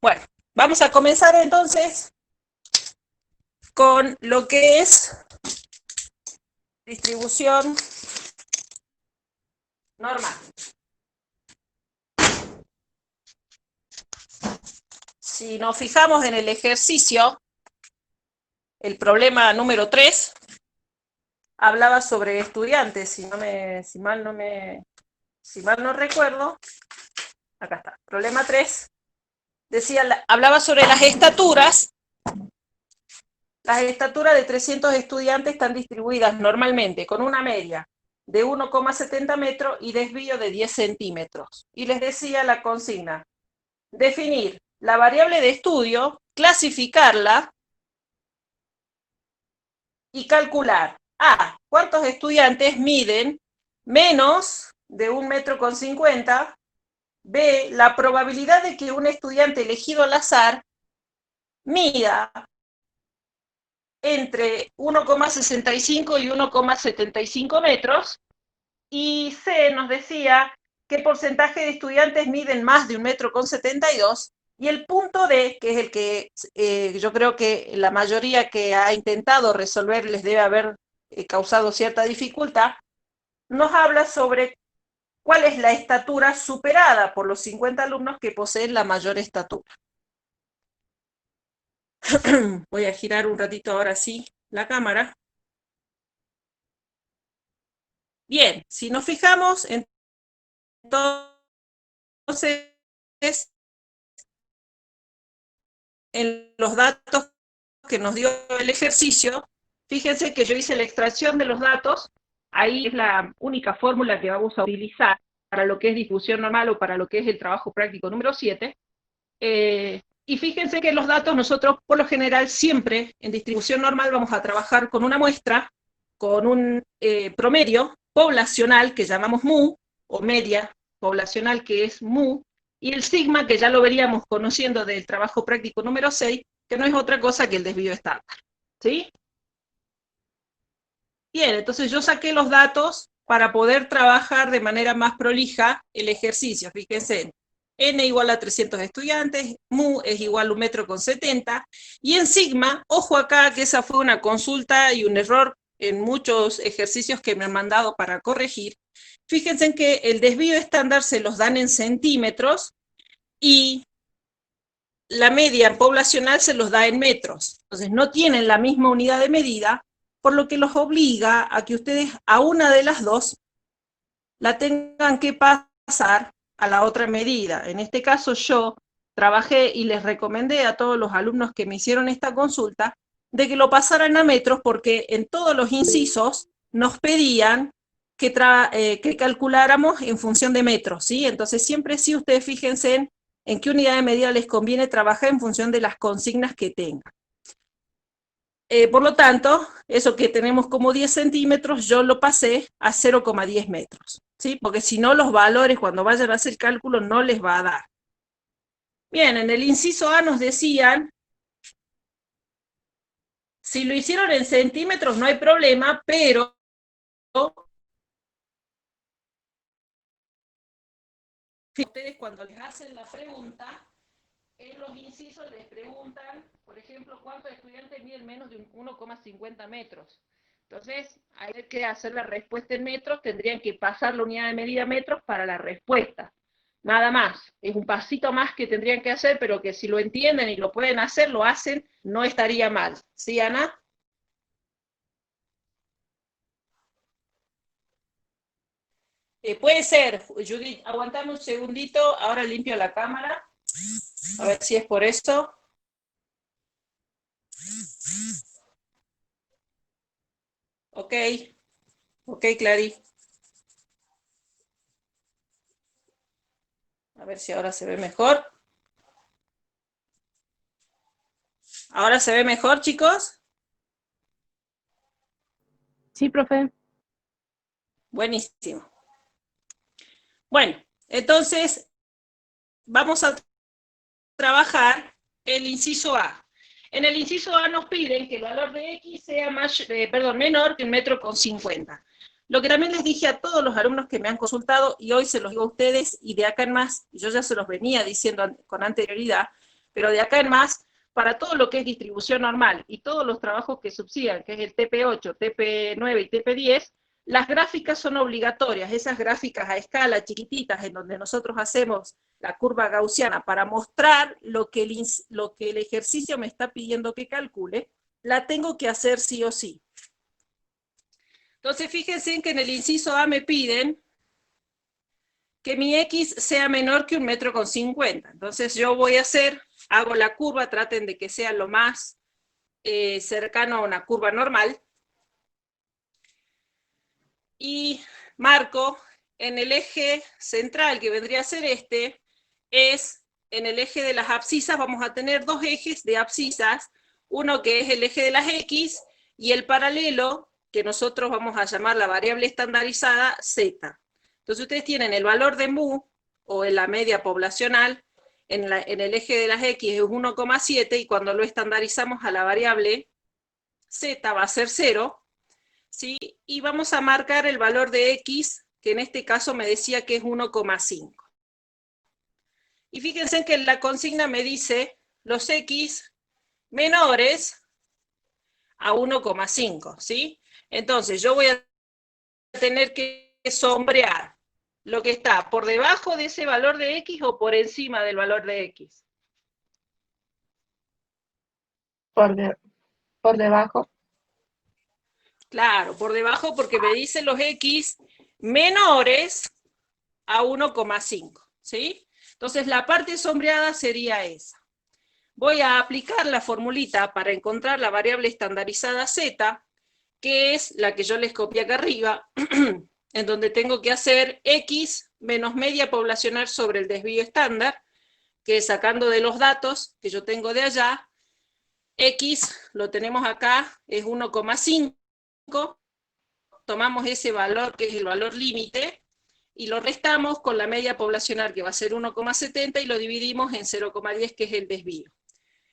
Bueno, vamos a comenzar entonces con lo que es distribución normal. Si nos fijamos en el ejercicio, el problema número 3 hablaba sobre estudiantes, si mal no recuerdo, acá está, problema 3, hablaba sobre las estaturas. Las estaturas de 300 estudiantes están distribuidas normalmente con una media de 1,70 metros y desvío de 10 centímetros. Y les decía la consigna: definir la variable de estudio, clasificarla y calcular A, cuántos estudiantes miden menos de 1,50 metros, B, la probabilidad de que un estudiante elegido al azar mida entre 1,65 y 1,75 metros, y C nos decía qué porcentaje de estudiantes miden más de 1,72 m, y el punto D, que es el que yo creo que la mayoría que ha intentado resolver les debe haber causado cierta dificultad, nos habla sobre cuál es la estatura superada por los 50 alumnos que poseen la mayor estatura. Voy a girar un ratito ahora sí la cámara. Bien, si nos fijamos, entonces, en los datos que nos dio el ejercicio, fíjense que yo hice la extracción de los datos, ahí es la única fórmula que vamos a utilizar para lo que es distribución normal o para lo que es el trabajo práctico número 7. Y fíjense que los datos nosotros, por lo general, siempre en distribución normal vamos a trabajar con una muestra, con un promedio poblacional que llamamos mu, o media poblacional que es mu, y el sigma, que ya lo veríamos conociendo del trabajo práctico número 6, que no es otra cosa que el desvío estándar. ¿Sí? Bien, entonces yo saqué los datos para poder trabajar de manera más prolija el ejercicio. Fíjense, n igual a 300 estudiantes, mu es igual a 1,70 m, y en sigma, ojo acá que esa fue una consulta y un error en muchos ejercicios que me han mandado para corregir. Fíjense en que el desvío estándar se los dan en centímetros y la media poblacional se los da en metros. Entonces no tienen la misma unidad de medida, por lo que los obliga a que ustedes a una de las dos la tengan que pasar a la otra medida. En este caso yo trabajé y les recomendé a todos los alumnos que me hicieron esta consulta de que lo pasaran a metros, porque en todos los incisos nos pedían que calculáramos en función de metros, ¿sí? Entonces siempre sí ustedes fíjense en qué unidad de medida les conviene trabajar en función de las consignas que tengan. Por lo tanto, eso que tenemos como 10 centímetros, yo lo pasé a 0,10 metros, ¿sí? Porque si no, los valores cuando vayan a hacer el cálculo no les va a dar. Bien, en el inciso A nos decían, si lo hicieron en centímetros no hay problema, pero ustedes cuando les hacen la pregunta, en los incisos les preguntan, por ejemplo, cuántos estudiantes miden menos de 1,50 metros. Entonces, hay que hacer la respuesta en metros, tendrían que pasar la unidad de medida metros para la respuesta. Nada más, es un pasito más que tendrían que hacer, pero que si lo entienden y lo pueden hacer, lo hacen, no estaría mal. ¿Sí, Ana? Puede ser, Judith, aguantame un segundito, ahora limpio la cámara, a ver si es por eso. Ok, ok, Clary. A ver si ahora se ve mejor. ¿Ahora se ve mejor, chicos? Sí, profe. Buenísimo. Bueno, entonces vamos a trabajar el inciso A. En el inciso A nos piden que el valor de X sea menor que 1,50 m. Lo que también les dije a todos los alumnos que me han consultado, y hoy se los digo a ustedes, y de acá en más, yo ya se los venía diciendo con anterioridad, Pero de acá en más, para todo lo que es distribución normal y todos los trabajos que subsidian, que es el TP8, TP9 y TP10, las gráficas son obligatorias, esas gráficas a escala chiquititas en donde nosotros hacemos la curva gaussiana para mostrar lo que el ejercicio me está pidiendo que calcule, la tengo que hacer sí o sí. Entonces fíjense que en el inciso A me piden que mi X sea menor que 1,50 m. Entonces yo voy a hacer, hago la curva, traten de que sea lo más cercano a una curva normal, y marco en el eje central, que vendría a ser este, es en el eje de las abscisas, vamos a tener dos ejes de abscisas, uno que es el eje de las X, y el paralelo, que nosotros vamos a llamar la variable estandarizada Z. Entonces ustedes tienen el valor de mu, o en la media poblacional, en el eje de las X es 1,7, y cuando lo estandarizamos a la variable Z va a ser 0, ¿sí? Y vamos a marcar el valor de X, que en este caso me decía que es 1,5. Y fíjense que la consigna me dice los X menores a 1,5, ¿sí? Entonces yo voy a tener que sombrear lo que está por debajo de ese valor de X o por encima del valor de X. Por debajo. Claro, por debajo porque me dice los X menores a 1,5, ¿sí? Entonces la parte sombreada sería esa. Voy a aplicar la formulita para encontrar la variable estandarizada Z, que es la que yo les copié acá arriba, en donde tengo que hacer X menos media poblacional sobre el desvío estándar, que sacando de los datos que yo tengo de allá, X lo tenemos acá, es 1,5, tomamos ese valor que es el valor límite, y lo restamos con la media poblacional, que va a ser 1,70, y lo dividimos en 0,10, que es el desvío.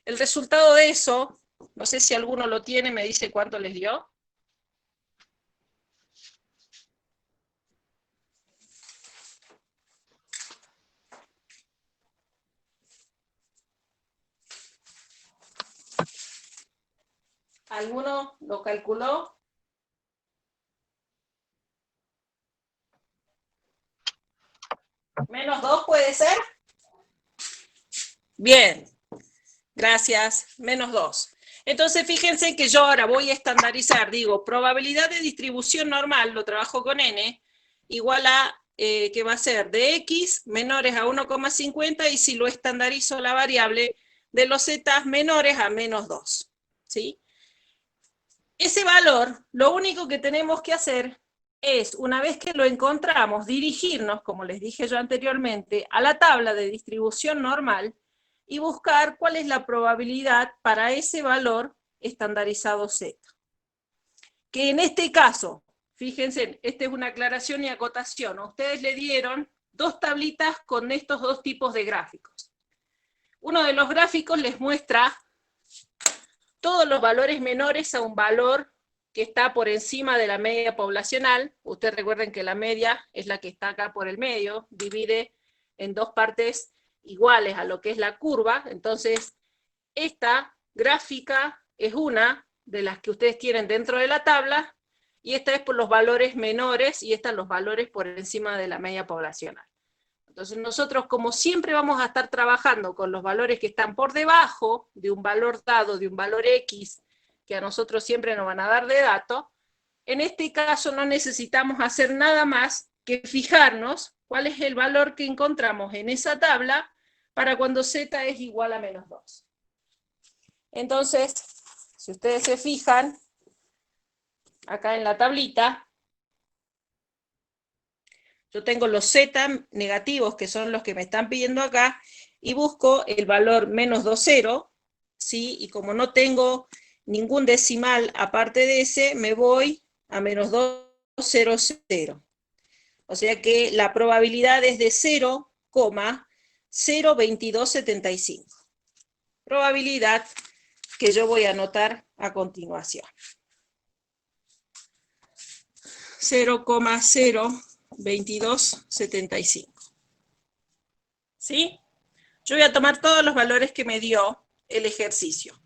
El resultado de eso, no sé si alguno lo tiene, me dice cuánto les dio. ¿Alguno lo calculó? ¿Menos 2 puede ser? Bien, gracias, menos 2. Entonces fíjense que yo ahora voy a estandarizar, digo, probabilidad de distribución normal, lo trabajo con n, igual a, que va a ser de x menores a 1,50, y si lo estandarizo la variable, de los z menores a menos 2, ¿sí? Ese valor, lo único que tenemos que hacer es, una vez que lo encontramos, dirigirnos, como les dije yo anteriormente, a la tabla de distribución normal y buscar cuál es la probabilidad para ese valor estandarizado Z. Que en este caso, fíjense, esta es una aclaración y acotación, a ustedes le dieron dos tablitas con estos dos tipos de gráficos. Uno de los gráficos les muestra todos los valores menores a un valor que está por encima de la media poblacional. Ustedes recuerden que la media es la que está acá por el medio, divide en dos partes iguales a lo que es la curva. Entonces, esta gráfica es una de las que ustedes tienen dentro de la tabla, y esta es por los valores menores, y esta los valores por encima de la media poblacional. Entonces nosotros, como siempre, vamos a estar trabajando con los valores que están por debajo de un valor dado, de un valor X, que a nosotros siempre nos van a dar de dato. En este caso no necesitamos hacer nada más que fijarnos cuál es el valor que encontramos en esa tabla para cuando Z es igual a menos 2. Entonces, si ustedes se fijan, acá en la tablita, yo tengo los Z negativos, que son los que me están pidiendo acá, y busco el valor menos 2,0, ¿sí? Y como no tengo ningún decimal aparte de ese, me voy a menos 2,00. O sea que la probabilidad es de 0,02275. Probabilidad que yo voy a anotar a continuación. 0,02275. ¿Sí? Yo voy a tomar todos los valores que me dio el ejercicio.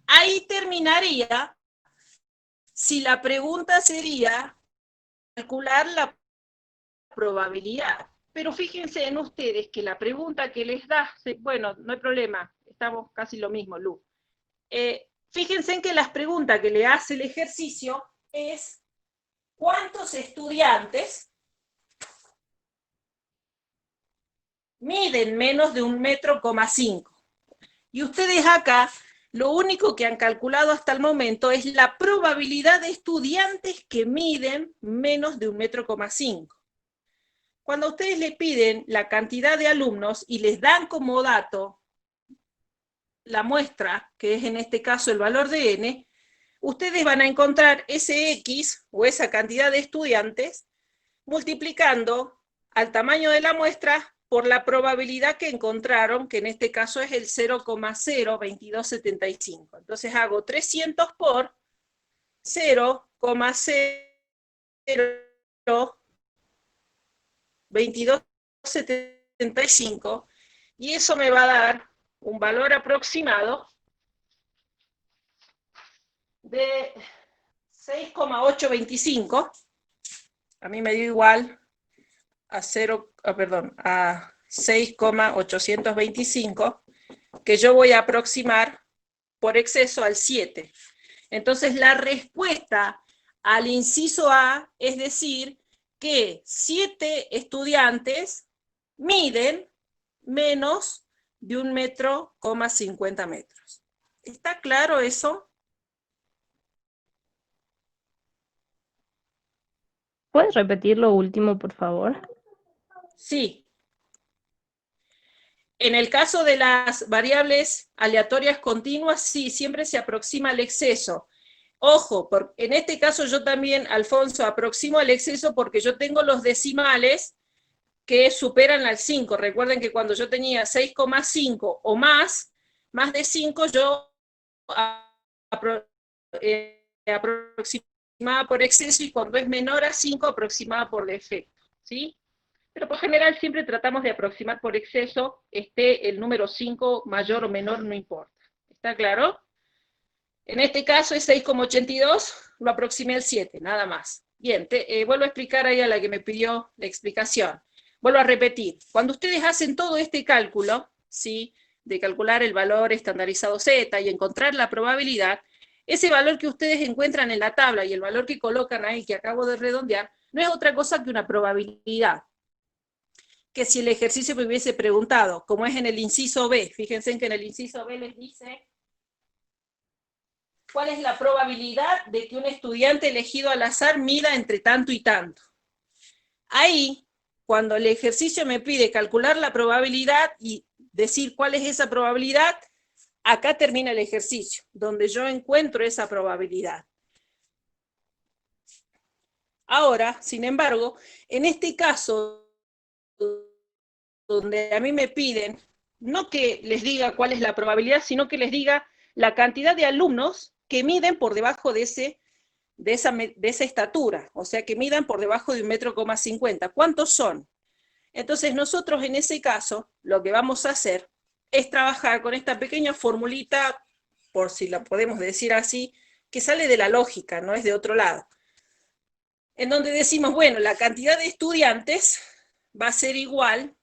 Ahí terminaría si la pregunta sería calcular la probabilidad. Pero fíjense en ustedes que la pregunta que les da, bueno, no hay problema, estamos casi lo mismo, Lu. Fíjense en que las preguntas que le hace el ejercicio es ¿cuántos estudiantes miden menos de 1,5 metros? Y ustedes acá, lo único que han calculado hasta el momento es la probabilidad de estudiantes que miden menos de 1,5 metros. Cuando ustedes le piden la cantidad de alumnos y les dan como dato la muestra, que es en este caso el valor de n, ustedes van a encontrar ese x o esa cantidad de estudiantes multiplicando al tamaño de la muestra por la probabilidad que encontraron, que en este caso es el 0,02275. Entonces hago 300 por 0,02275, y eso me va a dar un valor aproximado de 6,825. A mí me dio igual a 6,825, que yo voy a aproximar por exceso al 7. Entonces la respuesta al inciso A es decir que 7 estudiantes miden menos de 1,50 metros. ¿Está claro eso? ¿Puedes repetir lo último, por favor? Sí. En el caso de las variables aleatorias continuas, sí, siempre se aproxima al exceso. Ojo, en este caso yo también, Alfonso, aproximo al exceso porque yo tengo los decimales que superan al 5. Recuerden que cuando yo tenía 6,5 o más de 5, yo aproximaba por exceso, y cuando es menor a 5, aproximaba por defecto, ¿sí? Pero por general siempre tratamos de aproximar por exceso, esté el número 5 mayor o menor, no importa. ¿Está claro? En este caso es 6,82, lo aproximé al 7, nada más. Bien, vuelvo a explicar ahí a la que me pidió la explicación. Vuelvo a repetir, cuando ustedes hacen todo este cálculo, ¿sí?, de calcular el valor estandarizado Z y encontrar la probabilidad, ese valor que ustedes encuentran en la tabla y el valor que colocan ahí, que acabo de redondear, no es otra cosa que una probabilidad. Que si el ejercicio me hubiese preguntado, como es en el inciso B, fíjense en que en el inciso B les dice cuál es la probabilidad de que un estudiante elegido al azar mida entre tanto y tanto. Ahí, cuando el ejercicio me pide calcular la probabilidad y decir cuál es esa probabilidad, acá termina el ejercicio, donde yo encuentro esa probabilidad. Ahora, sin embargo, en este caso, donde a mí me piden, no que les diga cuál es la probabilidad, sino que les diga la cantidad de alumnos que miden por debajo de esa estatura, o sea, que midan por debajo de 1,50 metros. ¿Cuántos son? Entonces nosotros en ese caso, lo que vamos a hacer es trabajar con esta pequeña formulita, por si la podemos decir así, que sale de la lógica, no es de otro lado, en donde decimos, bueno, la cantidad de estudiantes va a ser igual,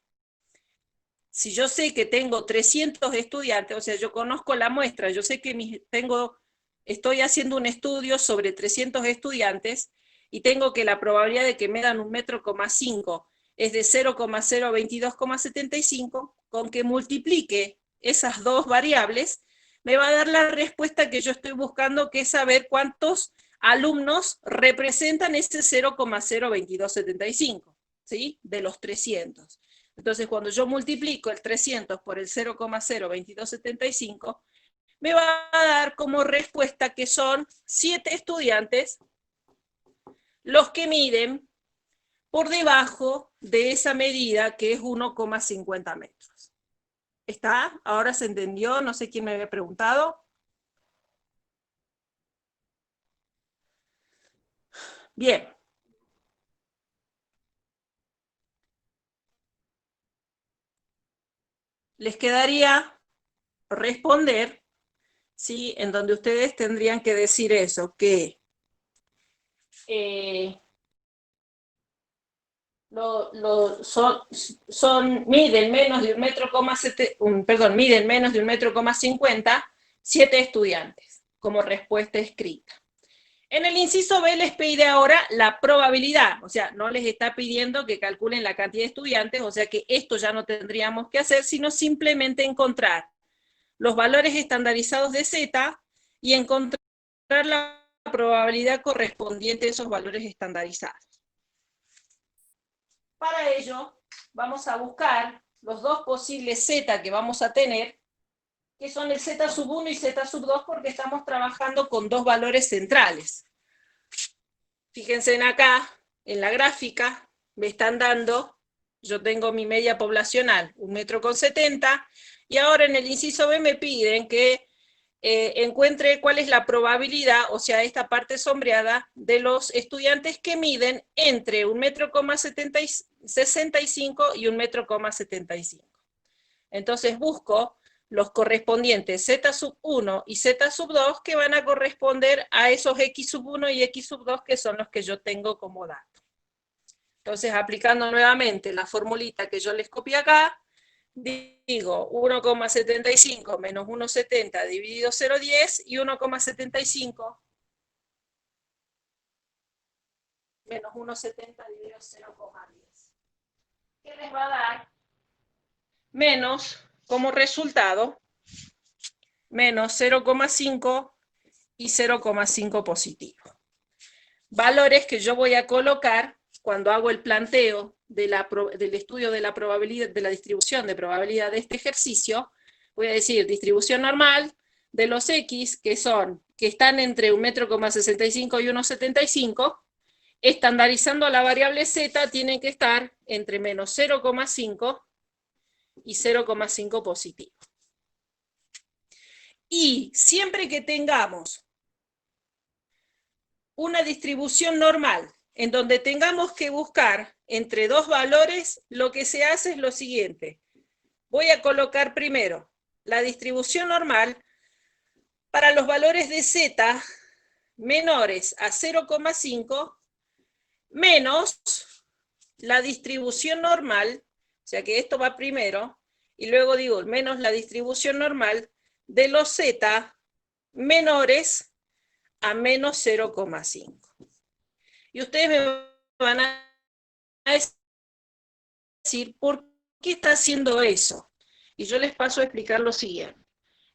si yo sé que tengo 300 estudiantes, o sea, yo conozco la muestra, yo sé que estoy haciendo un estudio sobre 300 estudiantes y tengo que la probabilidad de que me dan 1,5 metros es de 0,02275, con que multiplique esas dos variables, me va a dar la respuesta que yo estoy buscando, que es saber cuántos alumnos representan ese 0,02275, ¿sí?, de los 300. Entonces, cuando yo multiplico el 300 por el 0,02275, me va a dar como respuesta que son 7 estudiantes los que miden por debajo de esa medida, que es 1,50 metros. ¿Está? ¿Ahora se entendió? No sé quién me había preguntado. Bien. les quedaría responder, ¿sí? En donde ustedes tendrían que decir eso, que miden menos de 1,50 m, 7 estudiantes, como respuesta escrita. En el inciso B les pide ahora la probabilidad, o sea, no les está pidiendo que calculen la cantidad de estudiantes, o sea que esto ya no tendríamos que hacer, sino simplemente encontrar los valores estandarizados de Z y encontrar la probabilidad correspondiente a esos valores estandarizados. Para ello, vamos a buscar los dos posibles Z que vamos a tener, que son el Z1 y Z2, porque estamos trabajando con dos valores centrales. Fíjense en acá, en la gráfica, me están dando, yo tengo mi media poblacional, 1,70 m, y ahora en el inciso B me piden que encuentre cuál es la probabilidad, o sea, esta parte sombreada, de los estudiantes que miden entre 1,65 m y 1,75 m. Entonces busco los correspondientes Z1 y Z2 que van a corresponder a esos X1 y X2 que son los que yo tengo como dato. Entonces, aplicando nuevamente la formulita que yo les copié acá, digo 1,75 menos 1,70 dividido 0,10 y 1,75 menos 1,70 dividido 0,10. ¿Qué les va a dar? Menos, como resultado, menos 0,5 y 0,5 positivo. Valores que yo voy a colocar cuando hago el planteo del estudio de la probabilidad, de la distribución de probabilidad de este ejercicio. Voy a decir distribución normal de los X, que están entre 1,65 m y 1,75 m, estandarizando la variable Z, tienen que estar entre menos 0,5 y 0,5 positivo. Y siempre que tengamos una distribución normal en donde tengamos que buscar entre dos valores, lo que se hace es lo siguiente. Voy a colocar primero la distribución normal para los valores de Z menores a 0,5 menos la distribución normal, o sea que esto va primero, y luego digo menos la distribución normal de los Z menores a menos 0,5. Y ustedes me van a decir, ¿por qué está haciendo eso? Y yo les paso a explicar lo siguiente.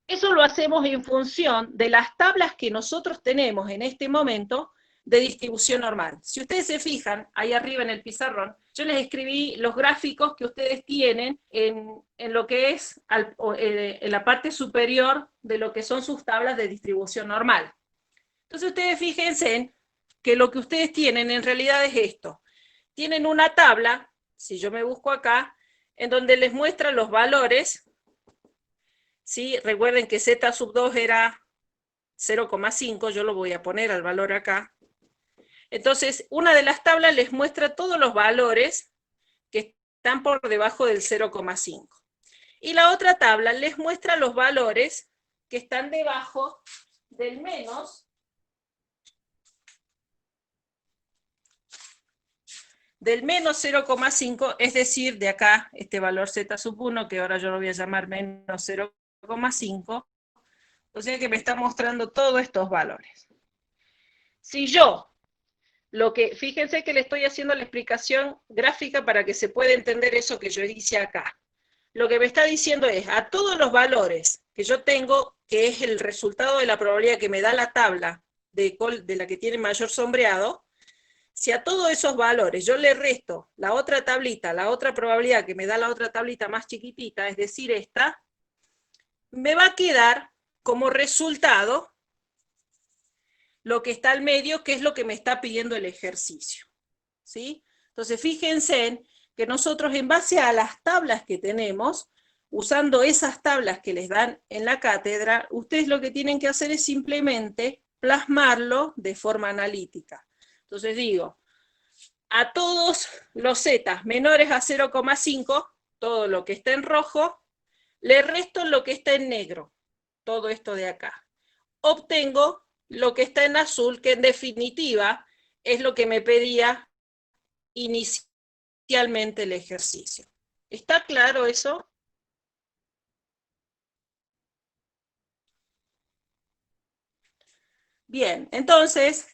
Eso lo hacemos en función de las tablas que nosotros tenemos en este momento de distribución normal. Si ustedes se fijan, ahí arriba en el pizarrón, yo les escribí los gráficos que ustedes tienen en lo que es en la parte superior de lo que son sus tablas de distribución normal. Entonces ustedes fíjense que lo que ustedes tienen en realidad es esto. Tienen una tabla, si yo me busco acá, en donde les muestra los valores, ¿sí? Recuerden que Z2 era 0,5, yo lo voy a poner al valor acá. Entonces, una de las tablas les muestra todos los valores que están por debajo del 0,5. Y la otra tabla les muestra los valores que están debajo del menos 0,5, es decir, de acá, este valor Z1, que ahora yo lo voy a llamar menos 0,5, o sea que me está mostrando todos estos valores. Si yo, fíjense que le estoy haciendo la explicación gráfica para que se pueda entender eso que yo hice acá. Lo que me está diciendo es, a todos los valores que yo tengo, que es el resultado de la probabilidad que me da la tabla de la que tiene mayor sombreado, si a todos esos valores yo le resto la otra tablita, la otra probabilidad que me da la otra tablita más chiquitita, es decir, esta, me va a quedar como resultado lo que está al medio, que es lo que me está pidiendo el ejercicio. ¿Sí? Entonces, fíjense que nosotros, en base a las tablas que tenemos, usando esas tablas que les dan en la cátedra, ustedes lo que tienen que hacer es simplemente plasmarlo de forma analítica. Entonces digo, a todos los Z menores a 0,5, todo lo que está en rojo, Le resto lo que está en negro, todo esto de acá. Obtengo lo que está en azul, que en definitiva es lo que me pedía inicialmente el ejercicio. ¿Está claro eso? Bien, entonces,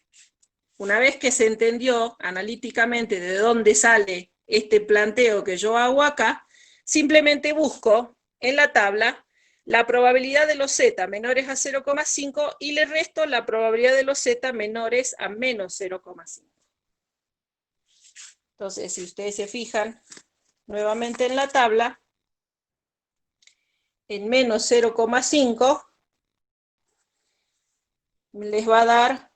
una vez que se entendió analíticamente de dónde sale este planteo que yo hago acá, simplemente busco en la tabla la probabilidad de los z menores a 0,5 y le resto la probabilidad de los z menores a menos 0,5. Entonces, si ustedes se fijan nuevamente en la tabla, en menos 0,5 les va a dar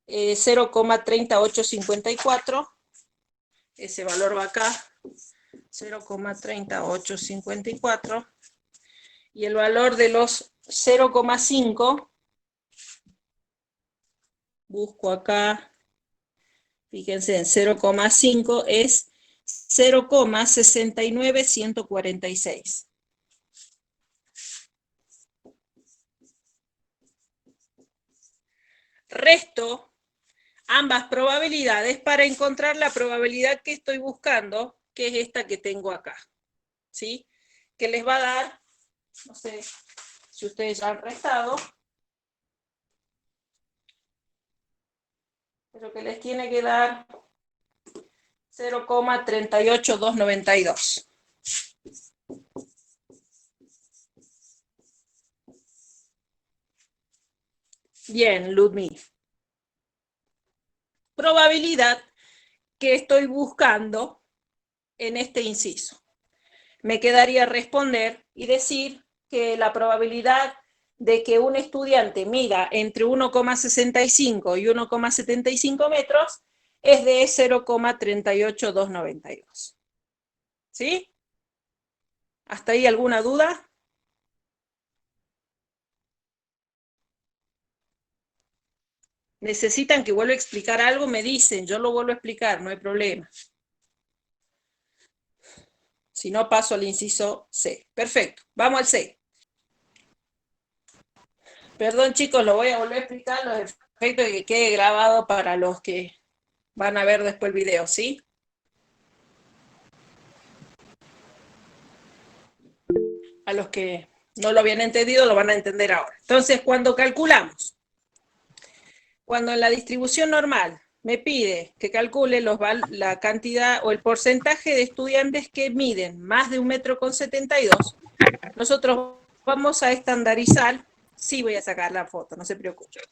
0,3854, ese valor va acá, 0,3854, y el valor de los 0,5, busco acá, fíjense, en 0,5 es 0,69146. Resto ambas probabilidades para encontrar la probabilidad que estoy buscando, que es esta que tengo acá, ¿sí? Que les va a dar, no sé si ustedes ya han restado, pero que les tiene que dar 0,38292. Bien, Ludmila. Probabilidad que estoy buscando en este inciso. Me quedaría responder y decir que la probabilidad de que un estudiante mida entre 1,65 y 1,75 metros es de 0,38292. ¿Sí? ¿Hasta ahí alguna duda? ¿Necesitan que vuelva a explicar algo? Me dicen, yo lo vuelvo a explicar, no hay problema. Si no, paso al inciso C. Perfecto, vamos al C. Perdón, chicos, lo voy a volver a explicar, los efectos que quede grabado para los que van a ver después el video, ¿sí? A los que no lo habían entendido, lo van a entender ahora. Entonces, cuando calculamos, cuando en la distribución normal me pide que calcule la cantidad o el porcentaje de estudiantes que miden más de 1,72 m, nosotros vamos a estandarizar, sí voy a sacar la foto, no se preocupen.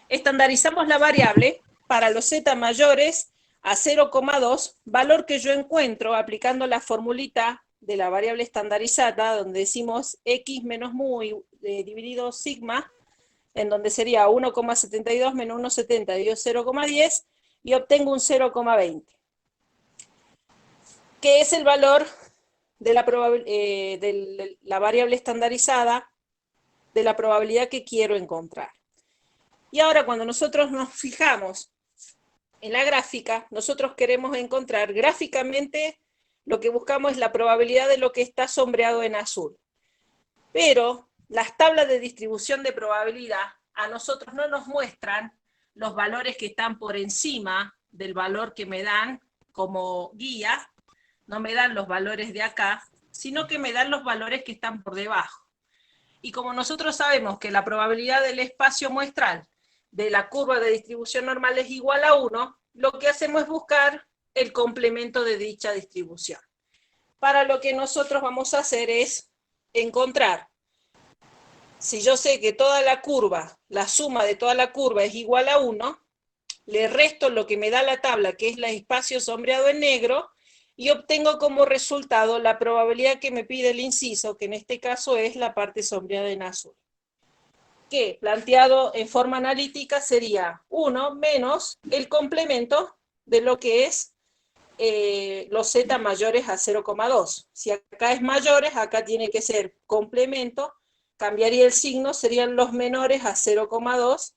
Estandarizamos la variable para los z mayores a 0,2, valor que yo encuentro aplicando la formulita de la variable estandarizada, donde decimos x menos mu dividido sigma, en donde sería 1,72 menos 1,70 dividido 0,10, y obtengo un 0,20, que es el valor de la variable estandarizada de la probabilidad que quiero encontrar. Y ahora cuando nosotros nos fijamos en la gráfica, nosotros queremos encontrar gráficamente, lo que buscamos es la probabilidad de lo que está sombreado en azul. Pero las tablas de distribución de probabilidad a nosotros no nos muestran los valores que están por encima del valor que me dan como guía, no me dan los valores de acá, sino que me dan los valores que están por debajo. Y como nosotros sabemos que la probabilidad del espacio muestral de la curva de distribución normal es igual a 1, lo que hacemos es buscar el complemento de dicha distribución. Para lo que nosotros vamos a hacer es encontrar, si yo sé que toda la curva, la suma de toda la curva es igual a 1, le resto lo que me da la tabla, que es el espacio sombreado en negro, y obtengo como resultado la probabilidad que me pide el inciso, que en este caso es la parte sombreada en azul. Que planteado en forma analítica sería 1 menos el complemento de lo que es los z mayores a 0,2. Si acá es mayores, acá tiene que ser complemento, cambiaría el signo, serían los menores a 0,2,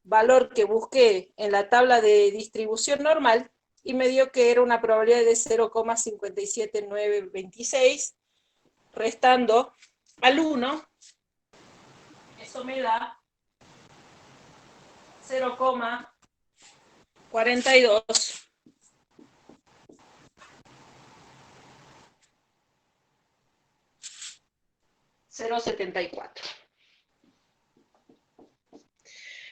valor que busqué en la tabla de distribución normal, y me dio que era una probabilidad de 0,57926, restando al 1, eso me da 0,42. 0,74.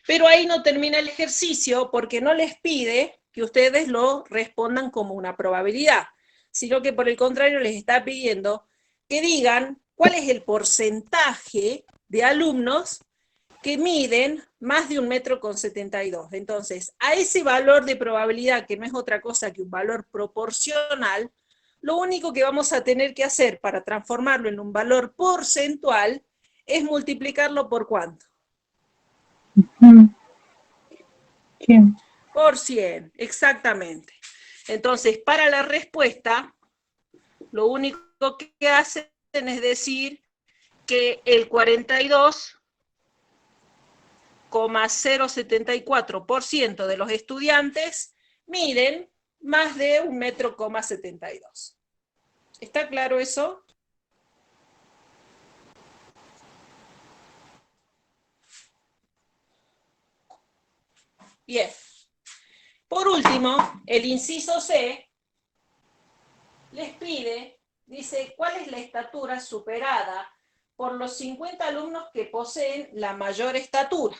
Pero ahí no termina el ejercicio porque no les pide que ustedes lo respondan como una probabilidad, sino que por el contrario les está pidiendo que digan cuál es el porcentaje de alumnos que miden más de 1,72 m. Entonces, a ese valor de probabilidad, que no es otra cosa que un valor proporcional, lo único que vamos a tener que hacer para transformarlo en un valor porcentual es multiplicarlo por ¿cuánto? 100. Por 100, exactamente. Entonces, para la respuesta, lo único que hacen es decir que el 42,074% de los estudiantes miden más de 1,72 m. ¿Está claro eso? Bien. Por último, el inciso C les pide, dice, ¿cuál es la estatura superada por los 50 alumnos que poseen la mayor estatura?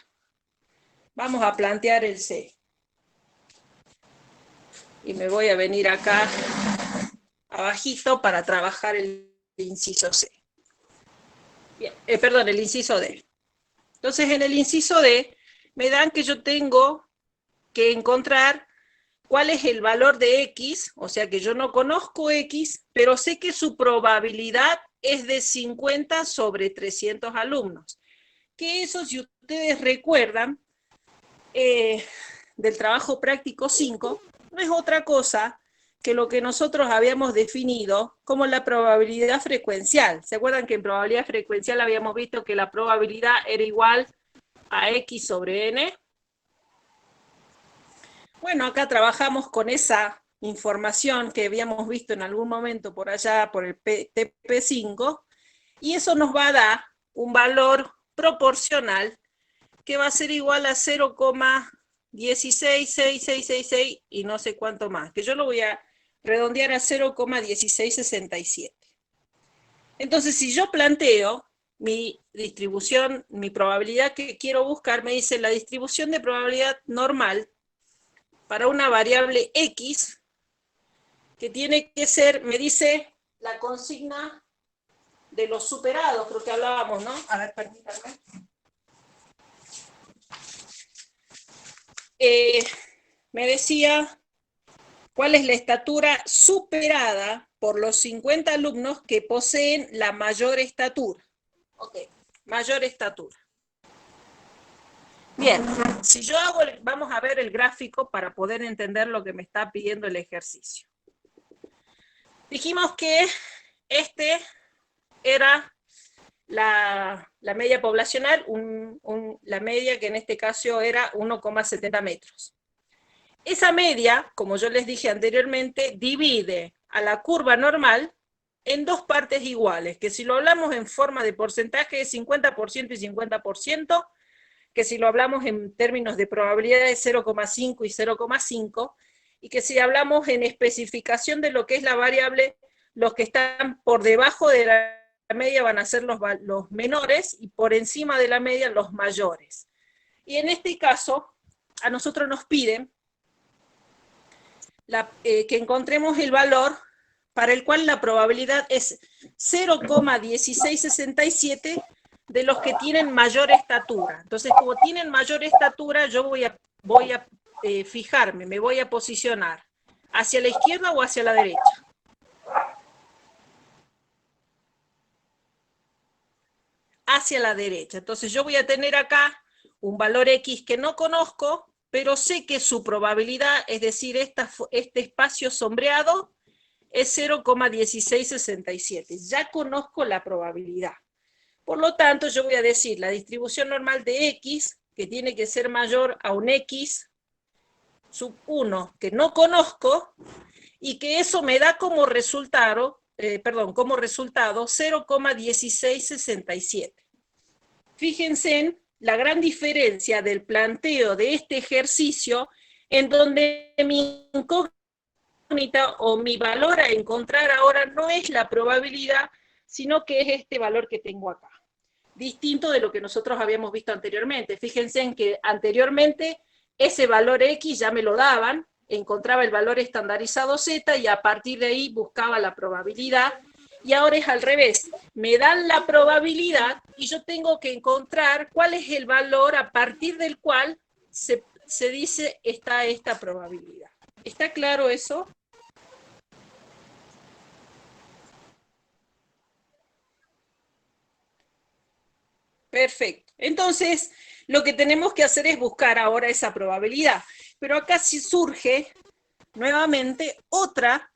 Vamos a plantear el C. Y me voy a venir acá abajito para trabajar el inciso C. Bien, perdón, el inciso D. Entonces, en el inciso D, me dan que yo tengo que encontrar cuál es el valor de X, o sea que yo no conozco X, pero sé que su probabilidad es de 50 sobre 300 alumnos. Que eso, si ustedes recuerdan, del trabajo práctico 5, no es otra cosa que lo que nosotros habíamos definido como la probabilidad frecuencial. ¿Se acuerdan que en probabilidad frecuencial habíamos visto que la probabilidad era igual a X sobre N? Bueno, acá trabajamos con esa información que habíamos visto en algún momento por allá, por el TP5, y eso nos va a dar un valor proporcional que va a ser igual a 0,16666 y no sé cuánto más, que yo lo voy a redondear a 0,1667. Entonces, si yo planteo mi distribución, mi probabilidad que quiero buscar, me dice la distribución de probabilidad normal para una variable X, que tiene que ser, me dice la consigna de los superados, creo que hablábamos, ¿no? A ver, permítanme. Me decía cuál es la estatura superada por los 50 alumnos que poseen la mayor estatura. Ok, mayor estatura. Bien, si yo hago, vamos a ver el gráfico para poder entender lo que me está pidiendo el ejercicio. Dijimos que este era la media poblacional, la media que en este caso era 1,70 metros. Esa media, como yo les dije anteriormente, divide a la curva normal en dos partes iguales, que si lo hablamos en forma de porcentaje es 50% y 50%, que si lo hablamos en términos de probabilidad es 0,5 y 0,5, y que si hablamos en especificación de lo que es la variable, los que están por debajo de la media van a ser los menores y por encima de la media los mayores. Y en este caso, a nosotros nos piden que encontremos el valor para el cual la probabilidad es 0,1667 de los que tienen mayor estatura. Entonces, como tienen mayor estatura, yo voy a fijarme, me voy a posicionar hacia la izquierda o hacia la derecha. Hacia la derecha. Entonces, yo voy a tener acá un valor X que no conozco, pero sé que su probabilidad, es decir, este espacio sombreado, es 0,1667. Ya conozco la probabilidad. Por lo tanto, yo voy a decir la distribución normal de X, que tiene que ser mayor a un X sub 1 que no conozco, y que eso me da como resultado como resultado 0,1667. Fíjense en la gran diferencia del planteo de este ejercicio, en donde mi incógnita o mi valor a encontrar ahora no es la probabilidad, sino que es este valor que tengo acá. Distinto de lo que nosotros habíamos visto anteriormente. Fíjense en que anteriormente ese valor X ya me lo daban, encontraba el valor estandarizado Z y a partir de ahí buscaba la probabilidad, y ahora es al revés, me dan la probabilidad y yo tengo que encontrar cuál es el valor a partir del cual se dice está esta probabilidad. ¿Está claro eso? Perfecto. Entonces, lo que tenemos que hacer es buscar ahora esa probabilidad. Pero acá sí surge nuevamente otra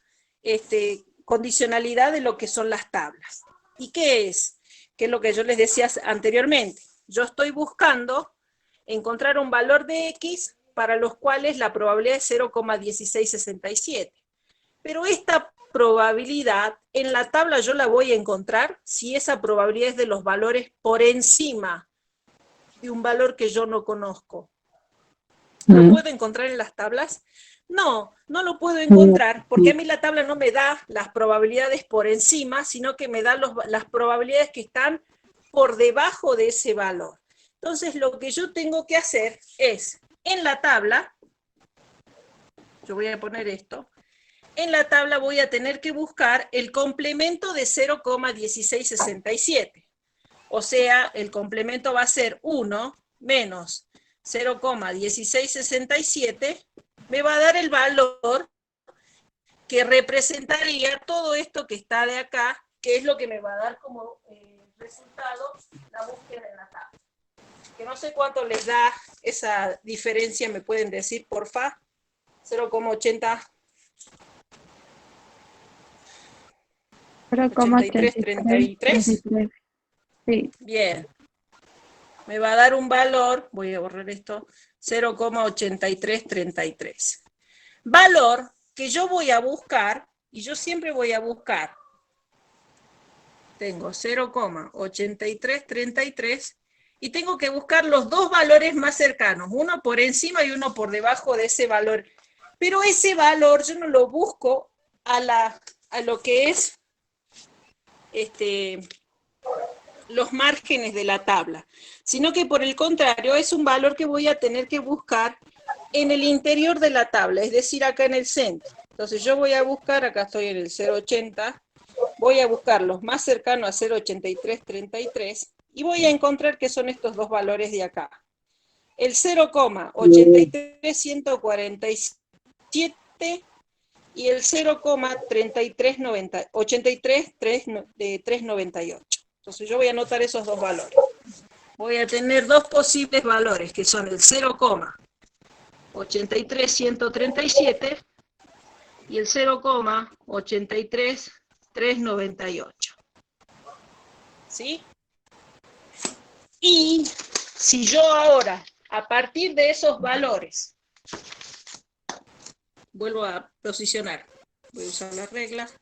condicionalidad de lo que son las tablas. ¿Y qué es? Que es lo que yo les decía anteriormente. Yo estoy buscando encontrar un valor de X para los cuales la probabilidad es 0,1667. Pero esta probabilidad, en la tabla yo la voy a encontrar si esa probabilidad es de los valores por encima de un valor que yo no conozco. ¿Lo puedo encontrar en las tablas? No, no lo puedo encontrar, porque a mí la tabla no me da las probabilidades por encima, sino que me da las probabilidades que están por debajo de ese valor. Entonces, lo que yo tengo que hacer es, en la tabla, yo voy a poner esto, en la tabla voy a tener que buscar el complemento de 0,1667. O sea, el complemento va a ser 1 menos 0,1667, me va a dar el valor que representaría todo esto que está de acá, que es lo que me va a dar como resultado la búsqueda en la tabla. Que no sé cuánto les da esa diferencia, ¿me pueden decir, porfa? 0,80... 8333. Sí. Bien. Me va a dar un valor, voy a borrar esto, 0,8333. Valor que yo voy a buscar, y yo siempre voy a buscar, tengo 0,8333, y tengo que buscar los dos valores más cercanos, uno por encima y uno por debajo de ese valor. Pero ese valor yo no lo busco a lo que es los márgenes de la tabla, sino que por el contrario es un valor que voy a tener que buscar en el interior de la tabla, es decir, acá en el centro. Entonces yo voy a buscar, acá estoy en el 0,80, voy a buscar los más cercanos a 0,8333 y voy a encontrar que son estos dos valores de acá. El 0,83147 y el 0,83398. Entonces yo voy a anotar esos dos valores. Voy a tener dos posibles valores, que son el 0,83137 y el 0,83398. ¿Sí? Y si yo ahora, a partir de esos valores, vuelvo a posicionar, voy a usar las reglas,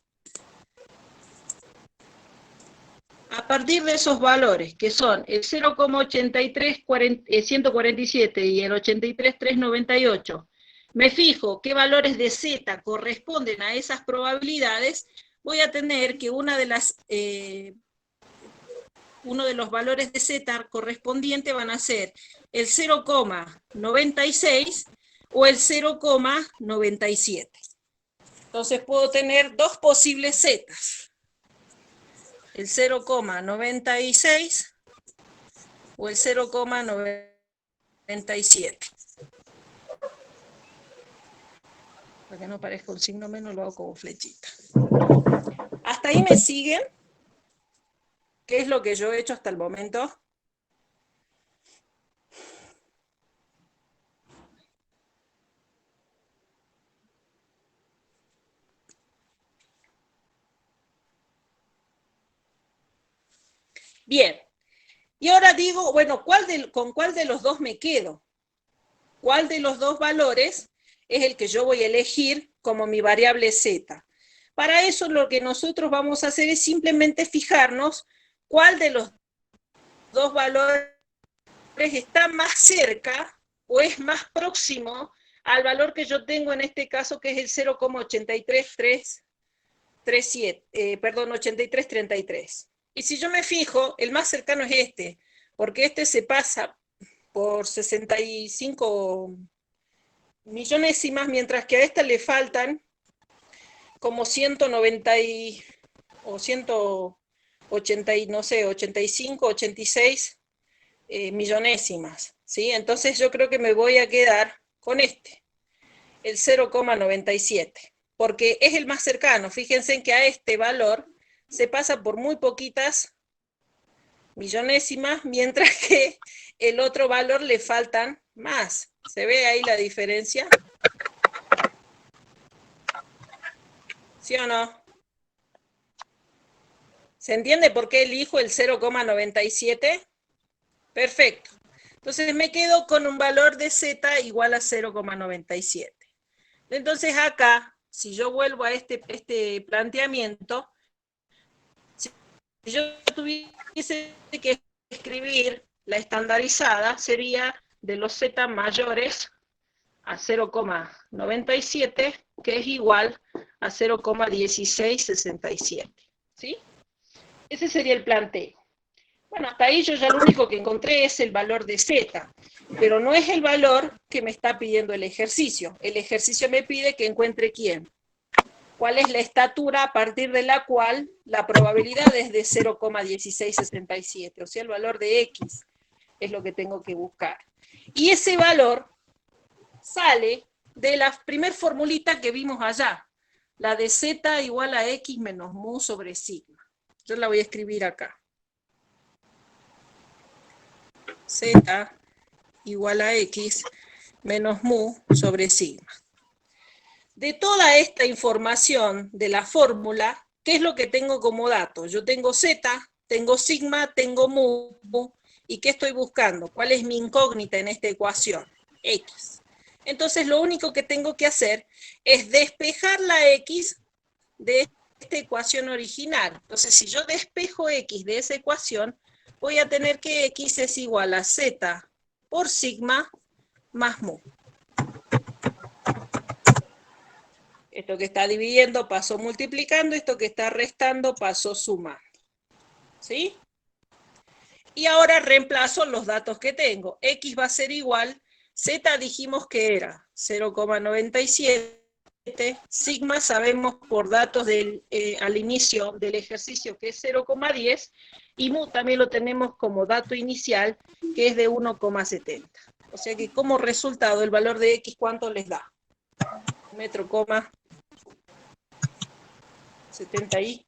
a partir de esos valores, que son el 0,83147 y el 83398, me fijo qué valores de Z corresponden a esas probabilidades, voy a tener que uno de los valores de Z correspondientes van a ser el 0,96 o el 0,97. Entonces puedo tener dos posibles Z. El 0,96 o el 0,97. Para que no parezca un signo menos, lo hago como flechita. ¿Hasta ahí me siguen? ¿Qué es lo que yo he hecho hasta el momento? Bien. Y ahora digo, bueno, ¿con cuál de los dos me quedo? ¿Cuál de los dos valores es el que yo voy a elegir como mi variable Z? Para eso lo que nosotros vamos a hacer es simplemente fijarnos cuál de los dos valores está más cerca o es más próximo al valor que yo tengo en este caso, que es el 0,83333. Y si yo me fijo, el más cercano es este, porque este se pasa por 65 millonésimas, mientras que a esta le faltan como 190 o 180, no sé, 85, 86 millonésimas, ¿sí? Entonces yo creo que me voy a quedar con este, el 0,97, porque es el más cercano. Fíjense en que a este valor se pasa por muy poquitas millonésimas, mientras que el otro valor le faltan más. ¿Se ve ahí la diferencia? ¿Sí o no? ¿Se entiende por qué elijo el 0,97? Perfecto. Entonces me quedo con un valor de z igual a 0,97. Entonces acá, si yo vuelvo a este planteamiento, si yo tuviese que escribir la estandarizada, sería de los z mayores a 0,97, que es igual a 0,1667. ¿Sí? Ese sería el planteo. Bueno, hasta ahí yo ya lo único que encontré es el valor de z, pero no es el valor que me está pidiendo el ejercicio. El ejercicio me pide que encuentre quién. ¿Cuál es la estatura a partir de la cual la probabilidad es de 0,1667? O sea, el valor de x es lo que tengo que buscar. Y ese valor sale de la primer formulita que vimos allá, la de z igual a x menos mu sobre sigma. Yo la voy a escribir acá. Z igual a x menos mu sobre sigma. De toda esta información de la fórmula, ¿qué es lo que tengo como dato? Yo tengo z, tengo sigma, tengo mu, ¿y qué estoy buscando? ¿Cuál es mi incógnita en esta ecuación? X. Entonces lo único que tengo que hacer es despejar la x de esta ecuación original. Entonces si yo despejo x de esa ecuación, voy a tener que x es igual a z por sigma más mu. Esto que está dividiendo pasó multiplicando, esto que está restando pasó sumando. ¿Sí? Y ahora reemplazo los datos que tengo. X va a ser igual, z dijimos que era 0,97, sigma sabemos por datos al inicio del ejercicio que es 0,10, y mu también lo tenemos como dato inicial, que es de 1,70. O sea que como resultado el valor de x, ¿cuánto les da? Metro, 70 y...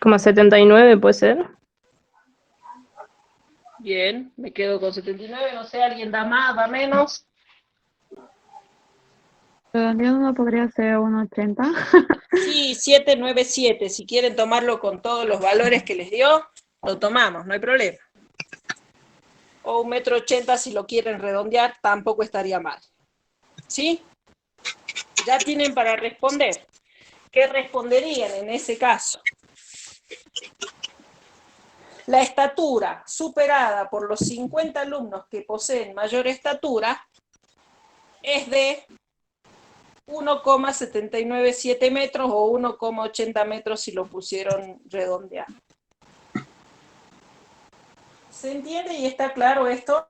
Como 79 puede ser. Bien, me quedo con 79, no sé, ¿alguien da más, da menos? Redondeado no podría ser 1,80. Sí, 797, si quieren tomarlo con todos los valores que les dio, lo tomamos, no hay problema. O 1,80 m si lo quieren redondear, tampoco estaría mal. ¿Sí? Ya tienen para responder. ¿Qué responderían en ese caso? La estatura superada por los 50 alumnos que poseen mayor estatura es de 1,797 metros o 1,80 metros si lo pusieron redondeado. ¿Se entiende y está claro esto?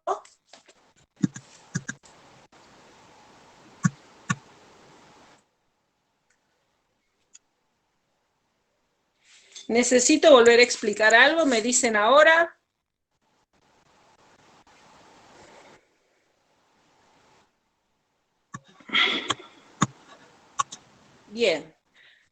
¿Necesito volver a explicar algo? ¿Me dicen ahora? Bien.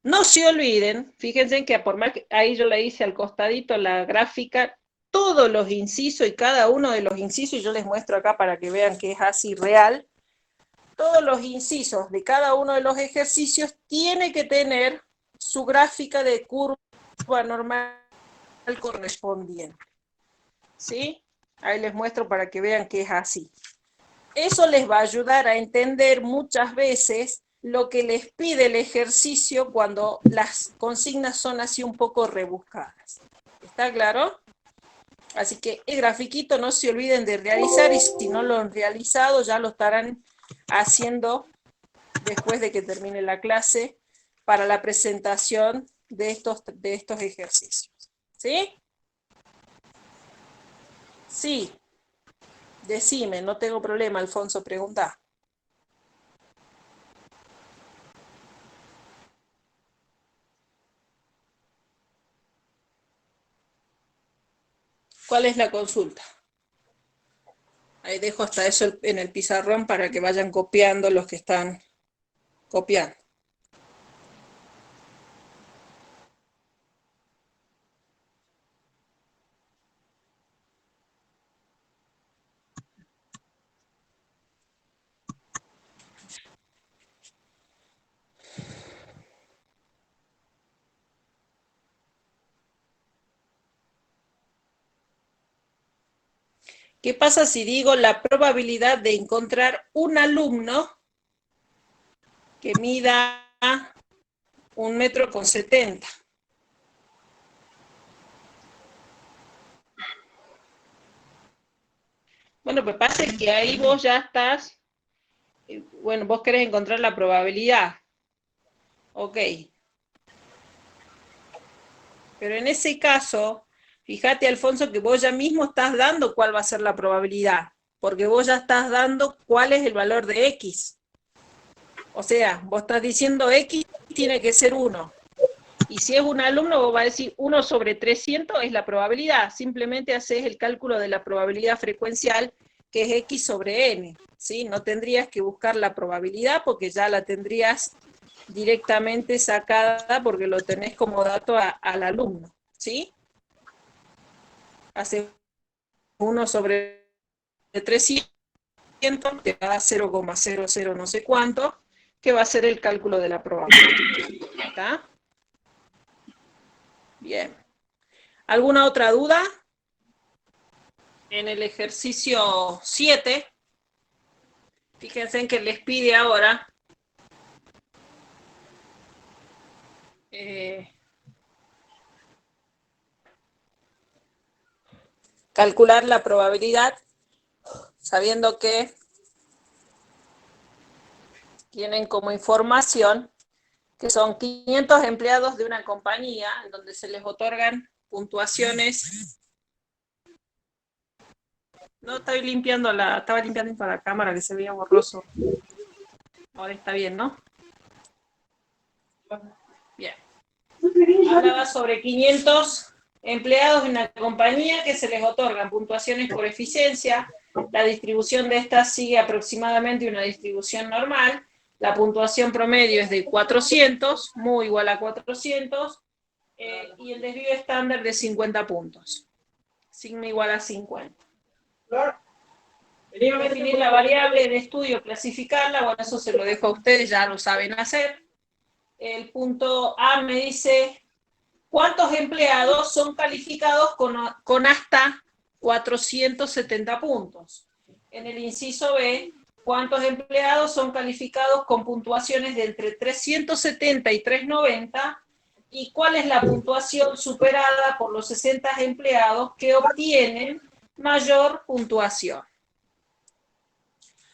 No se olviden, fíjense que por más que ahí yo le hice al costadito la gráfica, todos los incisos y cada uno de los incisos, y yo les muestro acá para que vean que es así real, todos los incisos de cada uno de los ejercicios tiene que tener su gráfica de curva normal correspondiente. ¿Sí? Ahí les muestro para que vean que es así. Eso les va a ayudar a entender muchas veces lo que les pide el ejercicio cuando las consignas son así un poco rebuscadas. ¿Está claro? Así que el grafiquito no se olviden de realizar, y si no lo han realizado ya lo estarán haciendo después de que termine la clase para la presentación de estos ejercicios. ¿Sí? Sí. Decime, no tengo problema, Alfonso, pregunta. ¿Cuál es la consulta? Ahí dejo hasta eso en el pizarrón para que vayan copiando los que están copiando. ¿Qué pasa si digo la probabilidad de encontrar un alumno que mida 1,70 m? Bueno, pues pasa que ahí vos ya estás, bueno, vos querés encontrar la probabilidad. Ok. Pero en ese caso, fíjate, Alfonso, que vos ya mismo estás dando cuál va a ser la probabilidad, porque vos ya estás dando cuál es el valor de X. O sea, vos estás diciendo X tiene que ser 1. Y si es un alumno, vos vas a decir 1 sobre 300 es la probabilidad. Simplemente haces el cálculo de la probabilidad frecuencial, que es X sobre N. ¿Sí? No tendrías que buscar la probabilidad porque ya la tendrías directamente sacada porque lo tenés como dato al alumno. ¿Sí? Haces 1 sobre 300, te da 0,00 no sé cuánto, que va a ser el cálculo de la probabilidad. ¿Está? Bien. ¿Alguna otra duda? En el ejercicio 7, fíjense en que les pide ahora calcular la probabilidad, sabiendo que tienen como información que son 500 empleados de una compañía en donde se les otorgan puntuaciones. No, estaba limpiando para la cámara que se veía borroso. Ahora está bien, ¿no? Bien. Hablaba sobre 500 empleados de una compañía que se les otorgan puntuaciones por eficiencia. La distribución de estas sigue aproximadamente una distribución normal. La puntuación promedio es de 400, muy igual a 400, y el desvío estándar de 50 puntos. Sigma igual a 50. Definir la variable de estudio, clasificarla, bueno, eso se lo dejo a ustedes, ya lo saben hacer. El punto A me dice cuántos empleados son calificados con hasta 470 puntos. En el inciso B, cuántos empleados son calificados con puntuaciones de entre 370 y 390, y cuál es la puntuación superada por los 60 empleados que obtienen mayor puntuación.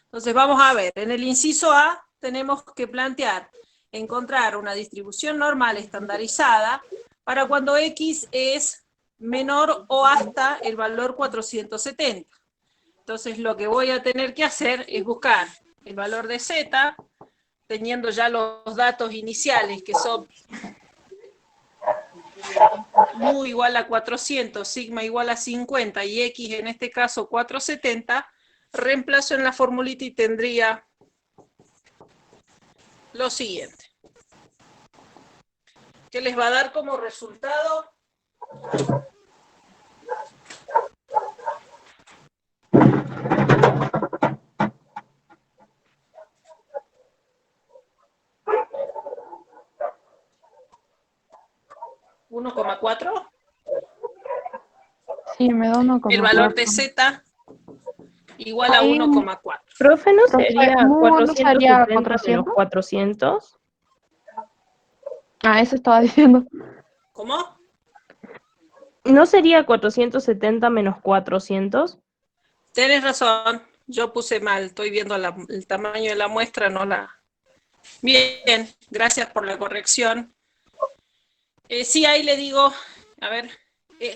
Entonces vamos a ver, en el inciso A tenemos que plantear, encontrar una distribución normal estandarizada para cuando X es menor o hasta el valor 470. Entonces lo que voy a tener que hacer es buscar el valor de Z, teniendo ya los datos iniciales que son mu igual a 400, sigma igual a 50 y X en este caso 470, reemplazo en la formulita y tendría lo siguiente. ¿Qué les va a dar como resultado? ¿1,4? Sí, me da El 1,4. valor de Z igual a Ahí, 1,4. Profe, ¿no Profe, sería ¿no sería 470 menos 400? Ah, eso estaba diciendo. ¿Cómo? ¿No sería 470 menos 400? Tienes razón, yo puse mal, estoy viendo el tamaño de la muestra, no la... Bien, gracias por la corrección. Sí, ahí le digo, a ver,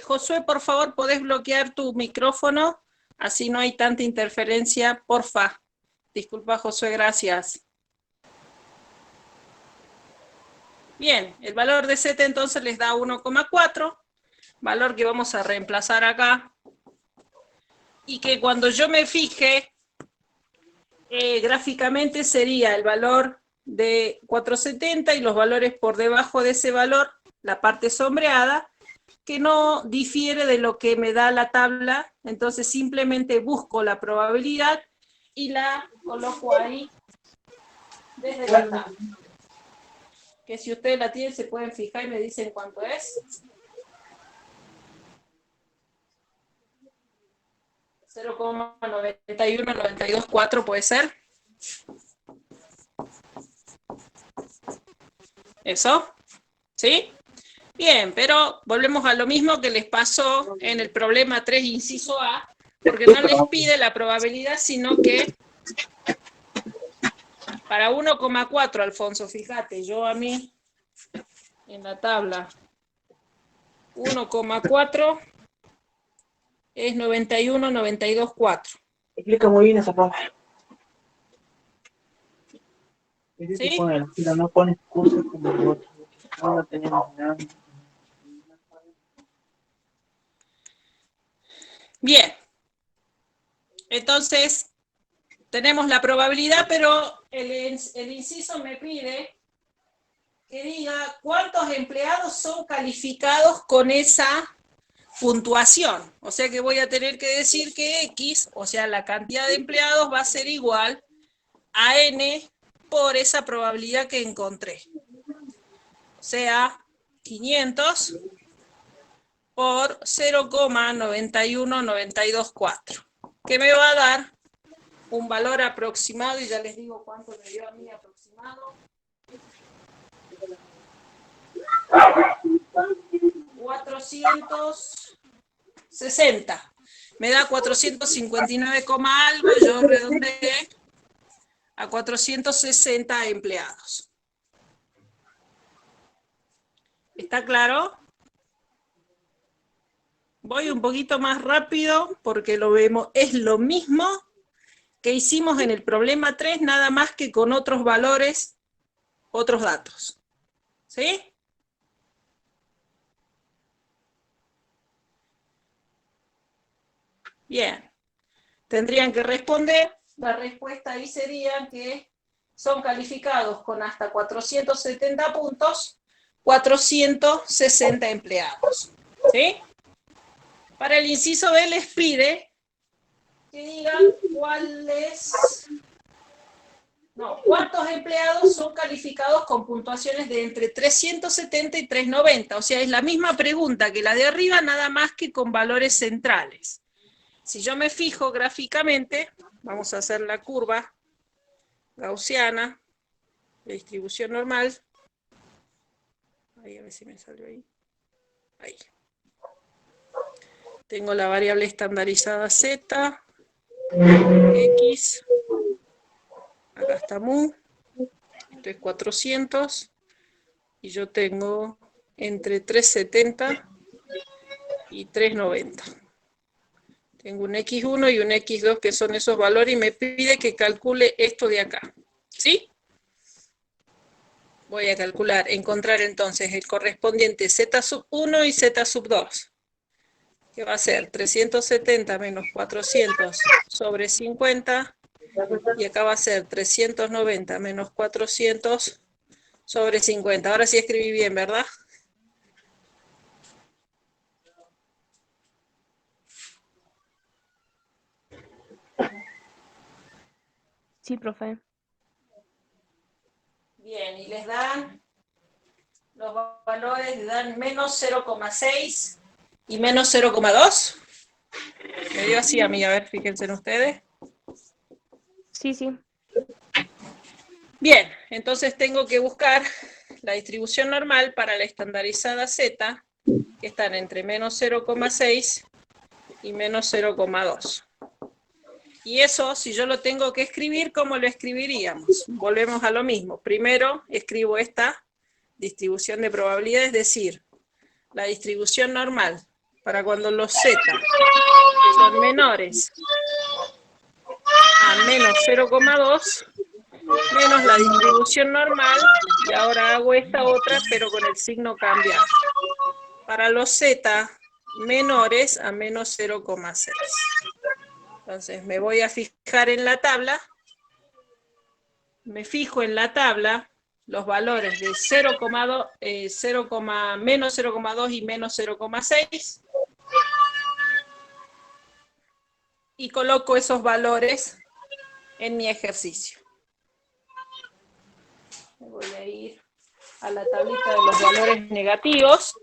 Josué, por favor, ¿podés bloquear tu micrófono? Así no hay tanta interferencia, porfa. Disculpa, Josué, gracias. Bien, el valor de Z entonces les da 1,4, valor que vamos a reemplazar acá. Y que cuando yo me fije, gráficamente sería el valor de 470 y los valores por debajo de ese valor, la parte sombreada, que no difiere de lo que me da la tabla, entonces simplemente busco la probabilidad y la coloco ahí desde la tabla. Que si ustedes la tienen se pueden fijar y me dicen cuánto es. 0,91924 puede ser. ¿Eso? ¿Sí? Bien, pero volvemos a lo mismo que les pasó en el problema 3, inciso A, porque no les pide la probabilidad, sino que para 1,4, Alfonso, fíjate, yo a mí en la tabla 1,4 es 91, 92, 4. Explica muy bien esa parte. ¿Sí? No pones cosas como nosotros. No tenemos nada. Bien. Entonces, tenemos la probabilidad, pero el inciso me pide que diga cuántos empleados son calificados con esa puntuación. O sea que voy a tener que decir que X, o sea, la cantidad de empleados va a ser igual a N por esa probabilidad que encontré. O sea, 500 por 0,91924, que me va a dar un valor aproximado, y ya les digo cuánto me dio a mí aproximado. 460. Me da 459, algo, yo redondeé a 460 empleados. ¿Está claro? Voy un poquito más rápido porque lo vemos, es lo mismo que hicimos en el problema 3, nada más que con otros valores, otros datos. ¿Sí? Bien. Tendrían que responder, la respuesta ahí sería que son calificados con hasta 470 puntos, 460 empleados. ¿Sí? Para el inciso B les pide que digan cuántos empleados son calificados con puntuaciones de entre 370 y 390. O sea, es la misma pregunta que la de arriba, nada más que con valores centrales. Si yo me fijo gráficamente, vamos a hacer la curva gaussiana, de distribución normal. Ahí, a ver si me salió ahí. Ahí. Tengo la variable estandarizada Z, X, acá está mu, esto es 400, y yo tengo entre 370 y 390. Tengo un X1 y un X2 que son esos valores y me pide que calcule esto de acá. ¿Sí? Voy a calcular, encontrar entonces el correspondiente Z sub 1 y Z sub 2. Que va a ser 370 menos 400 sobre 50. Y acá va a ser 390 menos 400 sobre 50. Ahora sí escribí bien, ¿verdad? Sí, profe. Bien, y les dan, los valores les dan menos 0,6 y menos 0,2. Me dio así a mí, a ver, fíjense en ustedes. Sí, sí. Bien, entonces tengo que buscar la distribución normal para la estandarizada Z, que están entre menos 0,6 y menos 0,2. Y eso, si yo lo tengo que escribir, ¿cómo lo escribiríamos? Volvemos a lo mismo. Primero escribo esta distribución de probabilidad, es decir, la distribución normal para cuando los Z son menores a menos 0,2 menos la distribución normal, y ahora hago esta otra, pero con el signo cambiado. Para los Z menores a menos 0,6. Entonces me voy a fijar en la tabla, me fijo en la tabla los valores de 0,2, menos 0,2 y menos 0,6, y coloco esos valores en mi ejercicio. Voy a ir a la tablita de los valores negativos.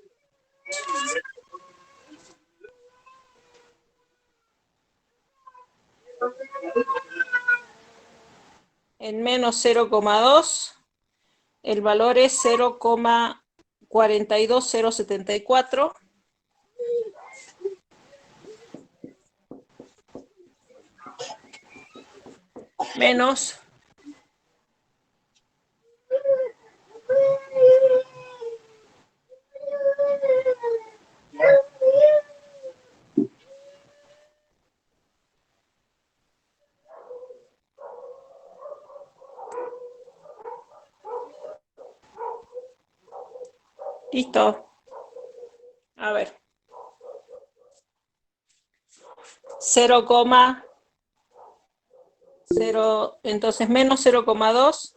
En menos 0,2, el valor es 0,42074. Menos listo. A ver. 0,0, entonces menos 0,2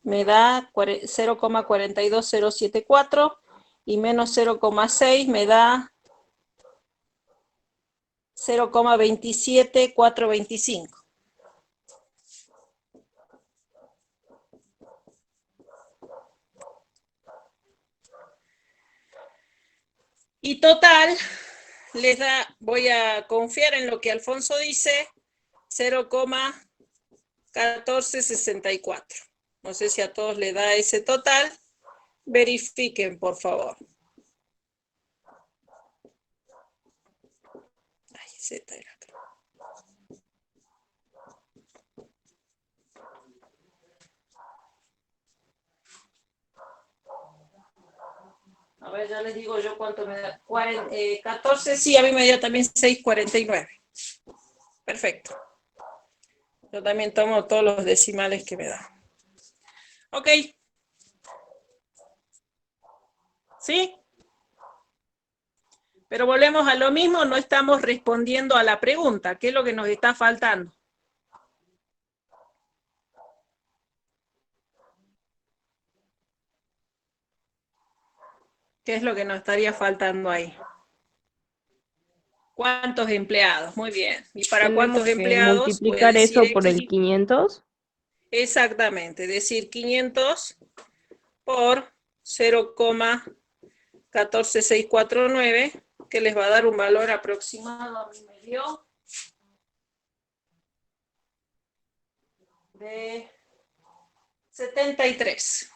me da 0,42074 y menos 0,6 me da 0,27425. Y total, les da, voy a confiar en lo que Alfonso dice, 0,1464. No sé si a todos les da ese total. Verifiquen, por favor. Ay, Z era acá. A ver, ya les digo yo cuánto me da. 14, sí, a mí me dio también 6,49. Perfecto. Yo también tomo todos los decimales que me da. Ok. ¿Sí? Pero volvemos a lo mismo, no estamos respondiendo a la pregunta. ¿Qué es lo que nos está faltando? ¿Qué es lo que nos estaría faltando ahí? ¿Cuántos empleados? Muy bien. ¿Y para Tenemos cuántos que empleados? Voy a multiplicar decir eso por el X. 500. Exactamente, decir 500 por 0,14649, que les va a dar un valor aproximado, a mí me dio, de 73.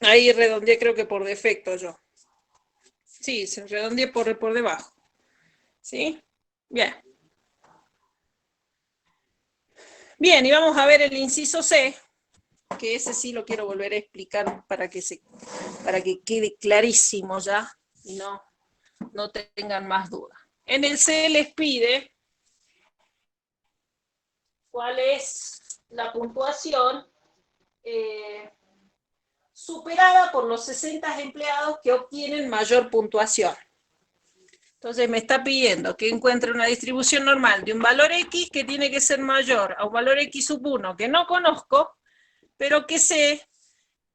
Ahí redondeé, creo que por defecto yo. Sí, se redondeé por debajo. ¿Sí? Bien. Bien, y vamos a ver el inciso C, que ese sí lo quiero volver a explicar para que quede clarísimo ya y no tengan más dudas. En el C les pide cuál es la puntuación superada por los 60 empleados que obtienen mayor puntuación. Entonces me está pidiendo que encuentre una distribución normal de un valor X que tiene que ser mayor a un valor X sub 1 que no conozco, pero que sé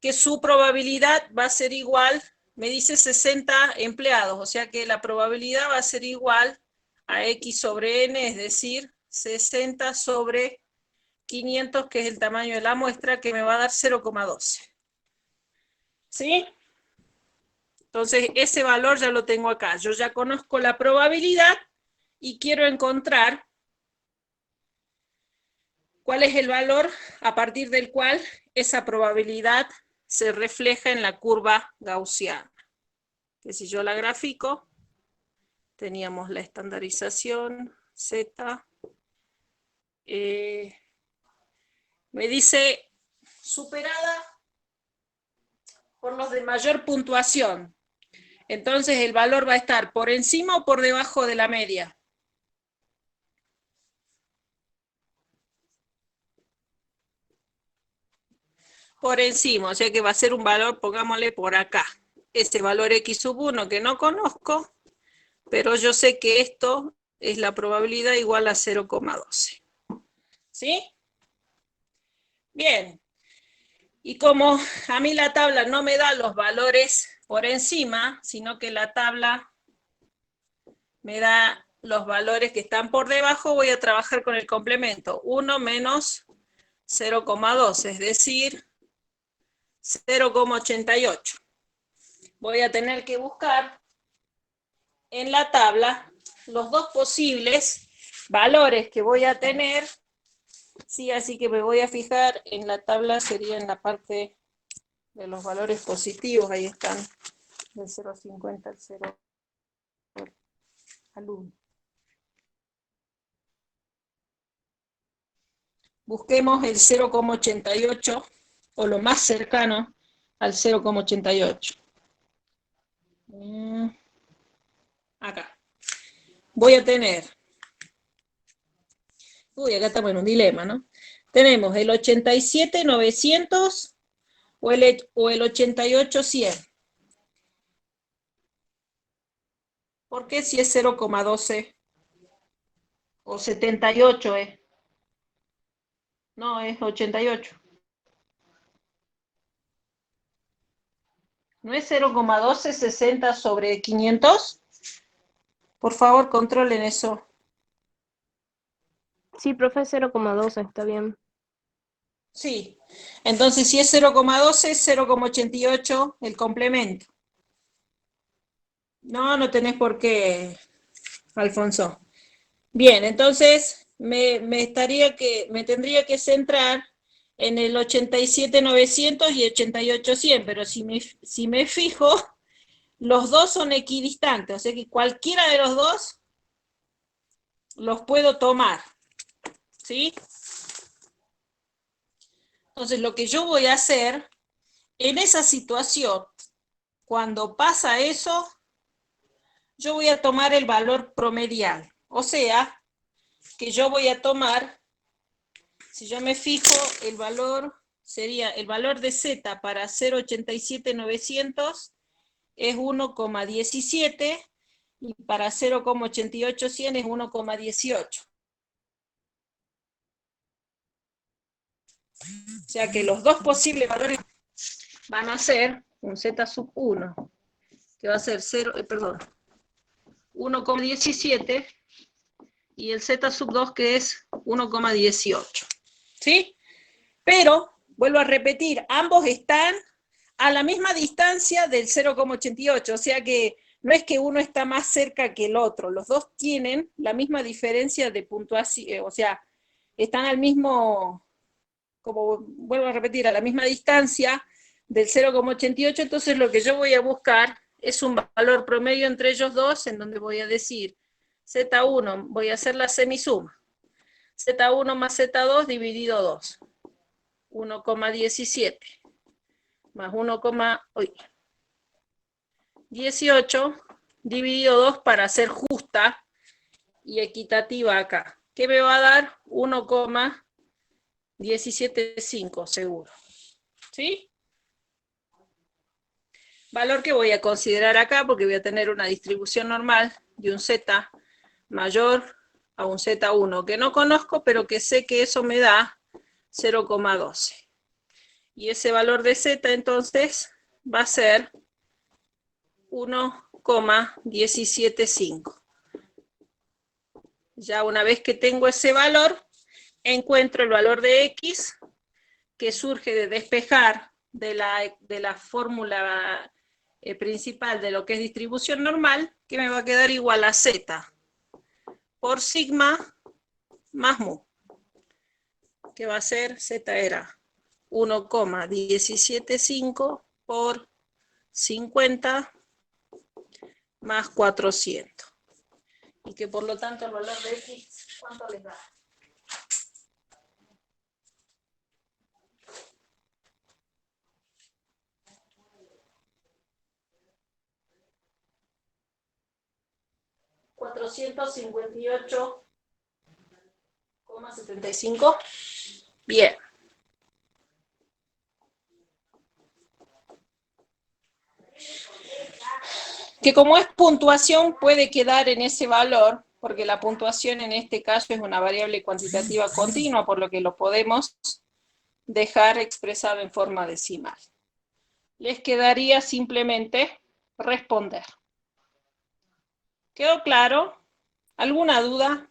que su probabilidad va a ser igual, me dice 60 empleados, o sea que la probabilidad va a ser igual a X sobre N, es decir, 60 sobre 500, que es el tamaño de la muestra, que me va a dar 0,12. ¿Sí? Entonces, ese valor ya lo tengo acá. Yo ya conozco la probabilidad y quiero encontrar cuál es el valor a partir del cual esa probabilidad se refleja en la curva gaussiana. Que si yo la grafico, teníamos la estandarización Z. Me dice superada por los de mayor puntuación. Entonces el valor va a estar por encima o por debajo de la media. Por encima, o sea que va a ser un valor, pongámosle por acá. Ese valor X sub 1 que no conozco, pero yo sé que esto es la probabilidad igual a 0,12. ¿Sí? Bien. Y como a mí la tabla no me da los valores por encima, sino que la tabla me da los valores que están por debajo, voy a trabajar con el complemento. 1 menos 0,12, es decir, 0,88. Voy a tener que buscar en la tabla los dos posibles valores que voy a tener. Sí, así que me voy a fijar en la tabla, sería en la parte de los valores positivos, ahí están, del 0,50 al 0 al 1. Busquemos el 0,88 o lo más cercano al 0,88. Acá. Voy a tener, acá estamos en un dilema, ¿no? Tenemos el 87,900 o el 88,100. ¿Por qué si es 0,12 o 78 es? No, es 88. ¿No es 0,12 60 sobre 500? Por favor, controlen eso. Sí, profe, 0,12, está bien. Sí. Entonces, si es 0,12, 0,88 el complemento. No, no tenés por qué, Alfonso. Bien, entonces me tendría que centrar en el 87,900 y 88,100, pero si me fijo, los dos son equidistantes, o sea que cualquiera de los dos los puedo tomar, ¿sí? Entonces lo que yo voy a hacer, en esa situación, cuando pasa eso, yo voy a tomar el valor promedial, o sea, que yo voy a tomar, si yo me fijo, el valor sería, el valor de Z para 0,87,900 es 1,17 y para 0,88,100 es 1,18. O sea que los dos posibles valores van a ser un Z sub 1, que va a ser 1,17 y el Z sub 2 que es 1,18. ¿Sí? Pero, vuelvo a repetir, ambos están a la misma distancia del 0,88, o sea que no es que uno está más cerca que el otro, los dos tienen la misma diferencia de puntuación, o sea, están al mismo, como vuelvo a repetir, a la misma distancia del 0,88, entonces lo que yo voy a buscar es un valor promedio entre ellos dos, en donde voy a decir Z1, voy a hacer la semisuma, Z1 más Z2 dividido 2, 1,17 más 1,18 dividido 2 para ser justa y equitativa acá. ¿Qué me va a dar? 1,175 seguro. ¿Sí? Valor que voy a considerar acá porque voy a tener una distribución normal de un Z mayor a un Z1 que no conozco, pero que sé que eso me da 0,12. Y ese valor de Z entonces va a ser 1,175. Ya una vez que tengo ese valor, encuentro el valor de X que surge de despejar de la fórmula principal de lo que es distribución normal, que me va a quedar igual a Z por sigma más mu, que va a ser, Z era 1,175 por 50 más 400. Y que por lo tanto el valor de X, ¿cuánto les da? $458,75. Bien. Que como es puntuación puede quedar en ese valor, porque la puntuación en este caso es una variable cuantitativa continua, por lo que lo podemos dejar expresado en forma decimal. Les quedaría simplemente responder. ¿Quedó claro? ¿Alguna duda?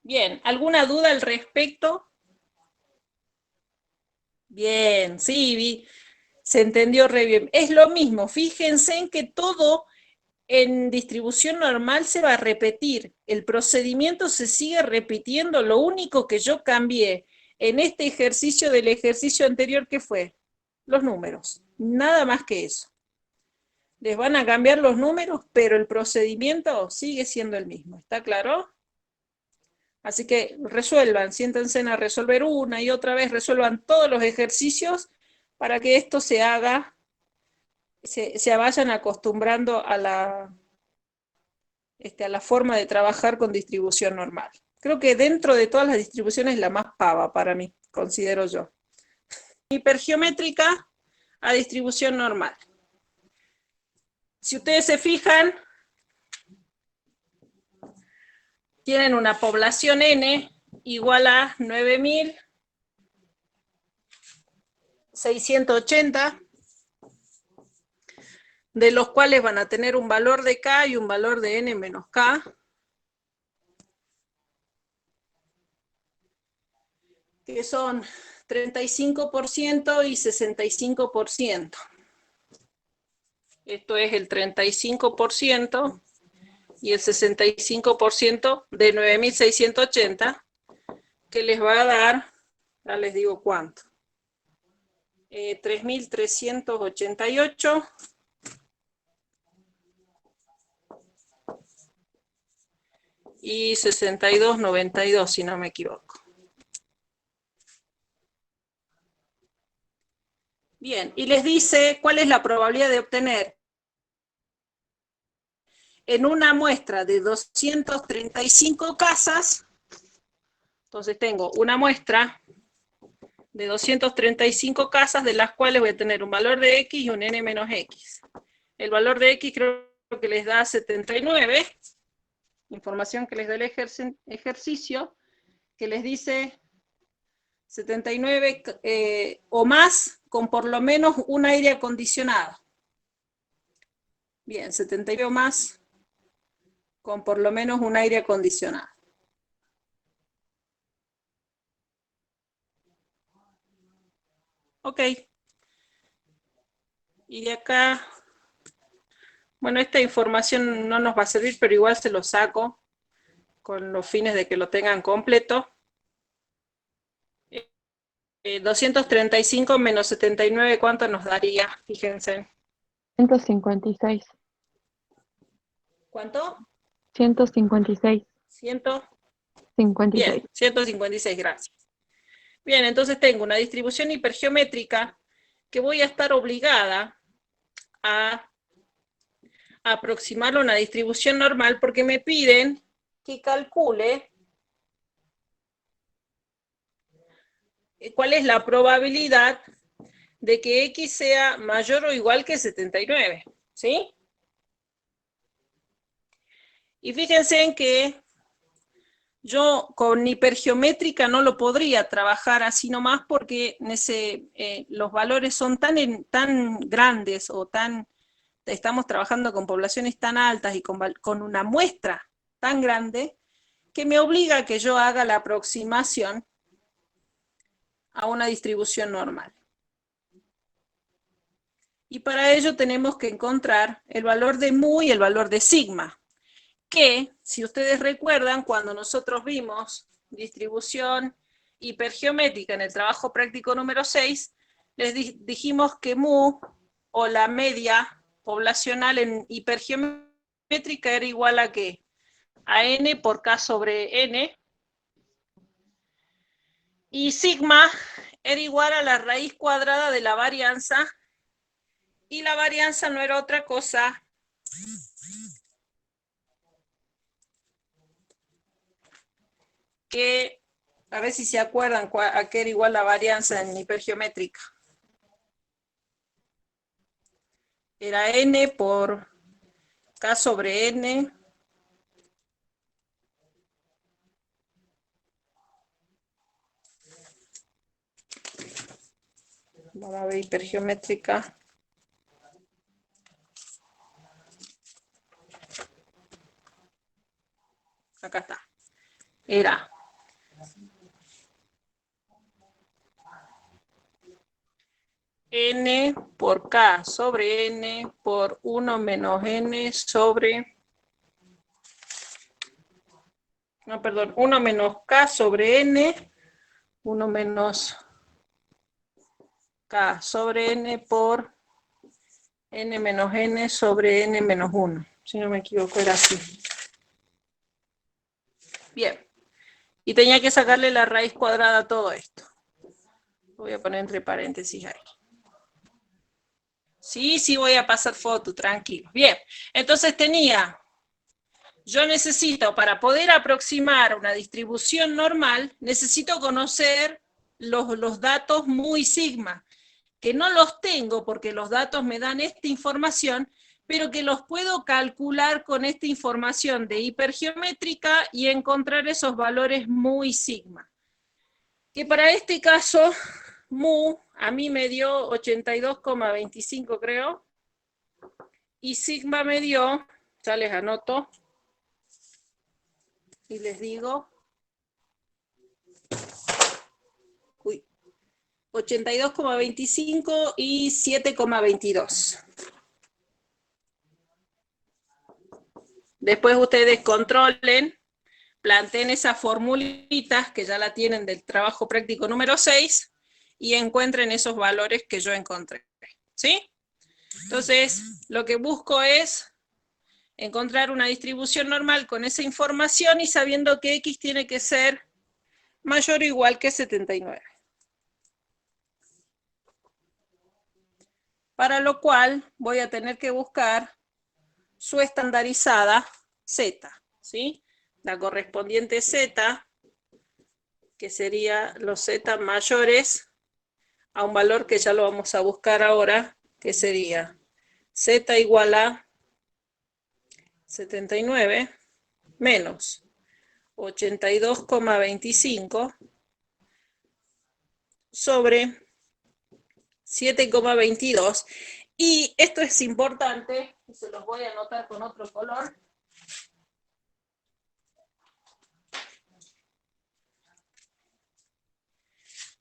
Bien, ¿alguna duda al respecto? Bien, sí, se entendió re bien. Es lo mismo, fíjense en que todo en distribución normal se va a repetir. El procedimiento se sigue repitiendo, lo único que yo cambié en este ejercicio del ejercicio anterior, ¿qué fue? Los números, nada más que eso. Les van a cambiar los números, pero el procedimiento sigue siendo el mismo, ¿está claro? Así que resuelvan, siéntense a resolver una y otra vez, resuelvan todos los ejercicios para que esto se haga, se vayan acostumbrando a la forma de trabajar con distribución normal. Creo que dentro de todas las distribuciones la más pava para mí, considero yo. Hipergeométrica a distribución normal. Si ustedes se fijan, tienen una población n igual a 9.680, de los cuales van a tener un valor de k y un valor de n menos k, que son 35% y 65%. Esto es el 35% y el 65% de 9.680, que les va a dar, ya les digo cuánto, 3.388 y 62,92, si no me equivoco. Bien, y les dice cuál es la probabilidad de obtener en una muestra de 235 casas. Entonces tengo una muestra de 235 casas, de las cuales voy a tener un valor de X y un N menos X. El valor de X creo que les da 79, información que les da el ejercicio, que les dice 79 o más con por lo menos un aire acondicionado. Bien, 79 o más con por lo menos un aire acondicionado. Ok. Y de acá, bueno, esta información no nos va a servir, pero igual se lo saco con los fines de que lo tengan completo. 235 menos 79, ¿cuánto nos daría? Fíjense. 156. ¿Cuánto? 156. 156. Bien, 156, gracias. Bien, entonces tengo una distribución hipergeométrica que voy a estar obligada a aproximar una distribución normal porque me piden que calcule cuál es la probabilidad de que X sea mayor o igual que 79, ¿sí? Y fíjense en que yo con hipergeométrica no lo podría trabajar así nomás porque los valores son tan grandes o estamos trabajando con poblaciones tan altas y con una muestra tan grande que me obliga a que yo haga la aproximación a una distribución normal. Y para ello tenemos que encontrar el valor de mu y el valor de sigma, que, si ustedes recuerdan, cuando nosotros vimos distribución hipergeométrica en el trabajo práctico número 6, les dijimos que mu, o la media poblacional en hipergeométrica, era igual a ¿qué? A n por k sobre n, y sigma era igual a la raíz cuadrada de la varianza, y la varianza no era otra cosa que, a ver si se acuerdan a qué era igual la varianza en hipergeométrica. Era n por k sobre n vamos a ver hipergeométrica. Acá está. Era n por k sobre n por 1 menos n sobre... No, perdón, 1 menos k sobre n, 1 menos k sobre n por n menos n sobre n menos 1. Si no me equivoco, era así. Bien. Y tenía que sacarle la raíz cuadrada a todo esto. Lo voy a poner entre paréntesis ahí. Sí, voy a pasar foto, tranquilo. Bien, entonces yo necesito, para poder aproximar una distribución normal, necesito conocer los datos mu y sigma, que no los tengo porque los datos me dan esta información, pero que los puedo calcular con esta información de hipergeométrica y encontrar esos valores mu y sigma. Que para este caso, mu a mí me dio 82,25 creo, y sigma me dio, ya les anoto, y les digo, 82,25 y 7,22. Después ustedes controlen, planteen esas formulitas que ya la tienen del trabajo práctico número 6 y encuentren esos valores que yo encontré. ¿Sí? Entonces, lo que busco es encontrar una distribución normal con esa información y sabiendo que X tiene que ser mayor o igual que 79. Para lo cual voy a tener que buscar su estandarizada Z, ¿sí? La correspondiente Z, que sería los Z mayores a un valor que ya lo vamos a buscar ahora, que sería Z igual a 79 menos 82,25 sobre 7,22. Y esto es importante, se los voy a anotar con otro color.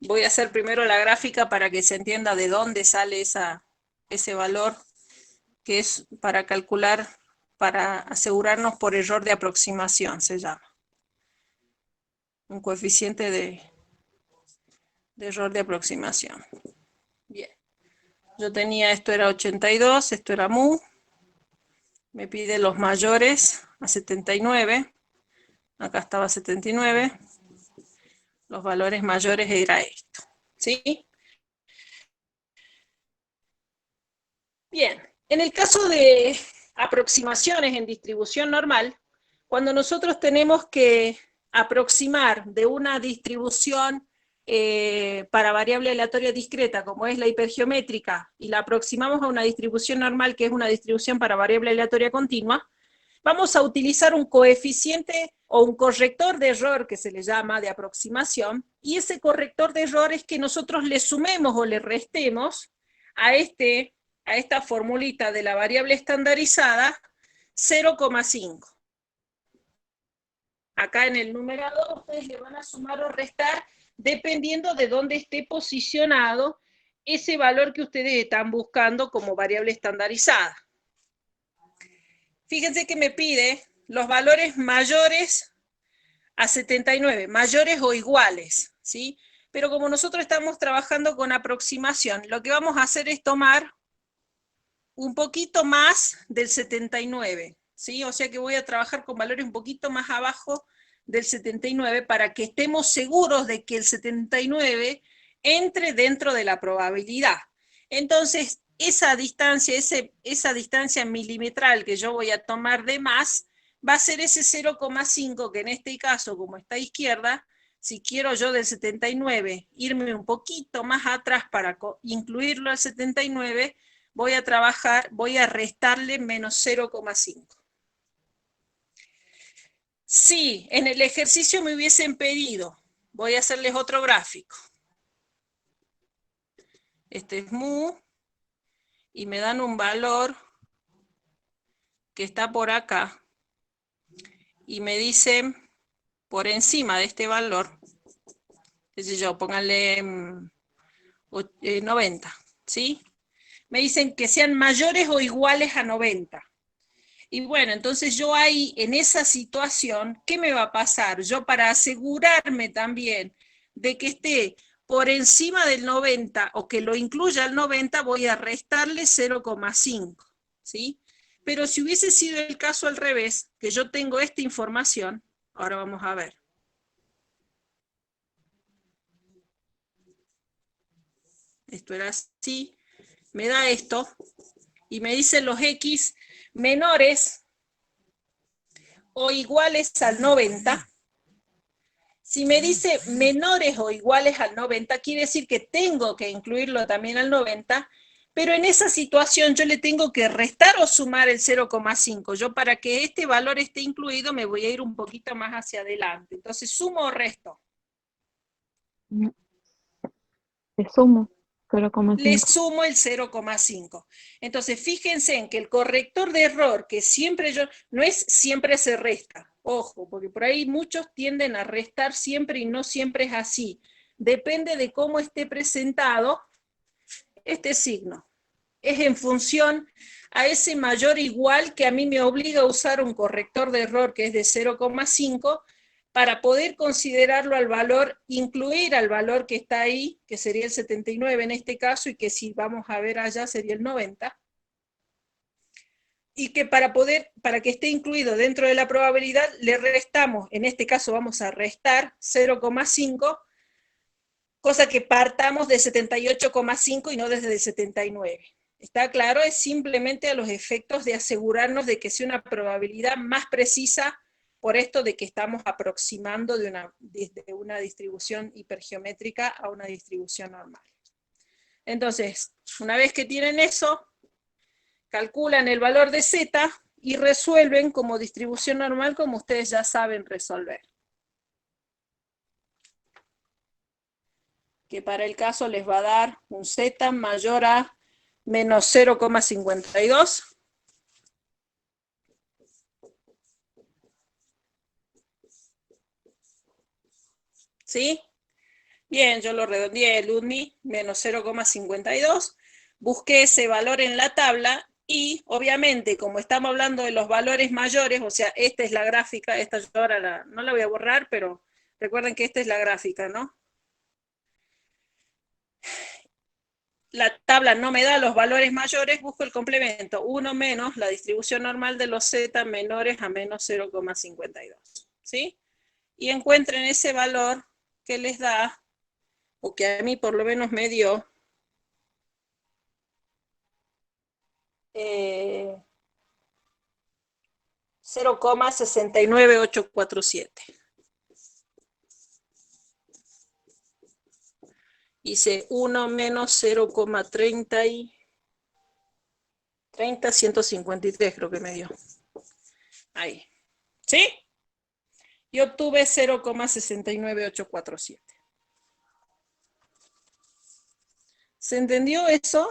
Voy a hacer primero la gráfica para que se entienda de dónde sale ese valor, que es para calcular, para asegurarnos por error de aproximación, se llama. Un coeficiente de error de aproximación. Bien. Yo tenía, esto era 82, esto era mu. Me pide los mayores a 79. Acá estaba 79. Los valores mayores era esto. ¿Sí? Bien. En el caso de aproximaciones en distribución normal, cuando nosotros tenemos que aproximar de una distribución para variable aleatoria discreta, como es la hipergeométrica, y la aproximamos a una distribución normal, que es una distribución para variable aleatoria continua, vamos a utilizar un coeficiente o un corrector de error, que se le llama, de aproximación, y ese corrector de error es que nosotros le sumemos o le restemos a esta formulita de la variable estandarizada 0,5. acá en el numerador ustedes le van a sumar o restar dependiendo de dónde esté posicionado ese valor que ustedes están buscando como variable estandarizada. Fíjense que me pide los valores mayores a 79, mayores o iguales, ¿sí? Pero como nosotros estamos trabajando con aproximación, lo que vamos a hacer es tomar un poquito más del 79, ¿sí? O sea que voy a trabajar con valores un poquito más abajo del 79 para que estemos seguros de que el 79 entre dentro de la probabilidad. Entonces, esa distancia milimetral que yo voy a tomar de más va a ser ese 0,5 que en este caso, como está a izquierda, si quiero yo del 79 irme un poquito más atrás para incluirlo al 79, voy a restarle menos 0,5. Si en el ejercicio me hubiesen pedido, voy a hacerles otro gráfico. Este es mu, y me dan un valor que está por acá, y me dicen por encima de este valor, qué sé yo, pónganle 90, ¿sí? Me dicen que sean mayores o iguales a 90. Y bueno, entonces yo ahí, en esa situación, ¿qué me va a pasar? Yo para asegurarme también de que esté por encima del 90 o que lo incluya al 90, voy a restarle 0,5, ¿sí? Pero si hubiese sido el caso al revés, que yo tengo esta información, ahora vamos a ver. Esto era así, me da esto, y me dicen los X menores o iguales al 90. Si me dice menores o iguales al 90, quiere decir que tengo que incluirlo también al 90, pero en esa situación yo le tengo que restar o sumar el 0,5. Yo para que este valor esté incluido me voy a ir un poquito más hacia adelante. Entonces, ¿sumo o resto? Le sumo Le 0,5. sumo el 0,5. Entonces, fíjense en que el corrector de error, que siempre no es siempre se resta, ojo, porque por ahí muchos tienden a restar siempre y no siempre es así. Depende de cómo esté presentado este signo. Es en función a ese mayor igual que a mí me obliga a usar un corrector de error que es de 0,5 para poder considerarlo al valor, incluir al valor que está ahí, que sería el 79 en este caso, y que si vamos a ver allá sería el 90, y que para que esté incluido dentro de la probabilidad, le restamos, en este caso vamos a restar 0,5, cosa que partamos de 78,5 y no desde el 79. ¿Está claro? Es simplemente a los efectos de asegurarnos de que sea una probabilidad más precisa por esto de que estamos aproximando desde una distribución hipergeométrica a una distribución normal. Entonces, una vez que tienen eso, calculan el valor de z y resuelven como distribución normal como ustedes ya saben resolver. Que para el caso les va a dar un z mayor a menos 0,52. ¿Sí? Bien, yo lo redondeé, Ludmi, menos 0,52. Busqué ese valor en la tabla y, obviamente, como estamos hablando de los valores mayores, o sea, esta es la gráfica, esta yo ahora no la voy a borrar, pero recuerden que esta es la gráfica, ¿no? La tabla no me da los valores mayores, busco el complemento, 1 menos la distribución normal de los z menores a menos 0,52, ¿sí? Y encuentren ese valor que les da, o que a mí por lo menos me dio, 0,69847. Hice 1 menos 0,30 y 153 creo que me dio. Ahí. ¿Sí? Y obtuve 0,69847. ¿Se entendió eso?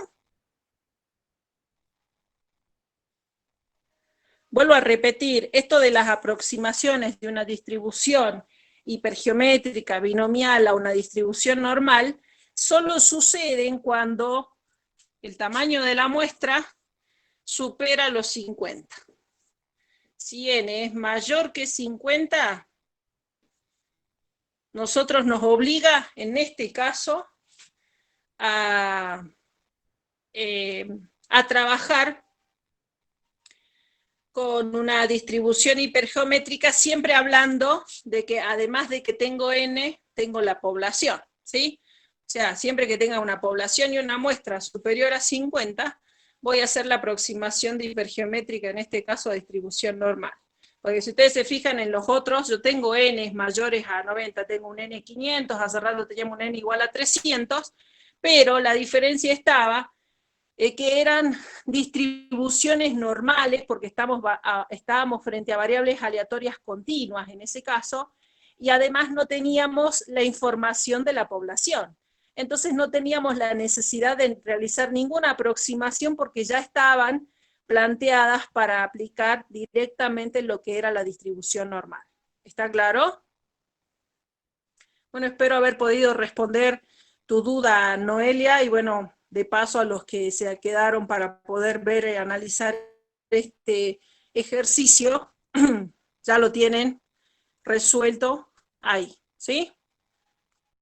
vuelvo a repetir, esto de las aproximaciones de una distribución hipergeométrica binomial a una distribución normal, solo suceden cuando el tamaño de la muestra supera los 50. Si n es mayor que 50, nosotros nos obliga, en este caso, a trabajar con una distribución hipergeométrica, siempre hablando de que además de que tengo n, tengo la población, ¿sí? O sea, siempre que tenga una población y una muestra superior a 50, voy a hacer la aproximación de hipergeométrica, en este caso a distribución normal. Porque si ustedes se fijan en los otros, yo tengo n mayores a 90, tengo un n 500, hace rato teníamos un n igual a 300, pero la diferencia estaba que eran distribuciones normales, porque estábamos frente a variables aleatorias continuas en ese caso, y además no teníamos la información de la población. Entonces no teníamos la necesidad de realizar ninguna aproximación porque ya estaban planteadas para aplicar directamente lo que era la distribución normal. ¿Está claro? Bueno, espero haber podido responder tu duda, Noelia, y bueno, de paso a los que se quedaron para poder ver y analizar este ejercicio, ya lo tienen resuelto ahí, ¿sí?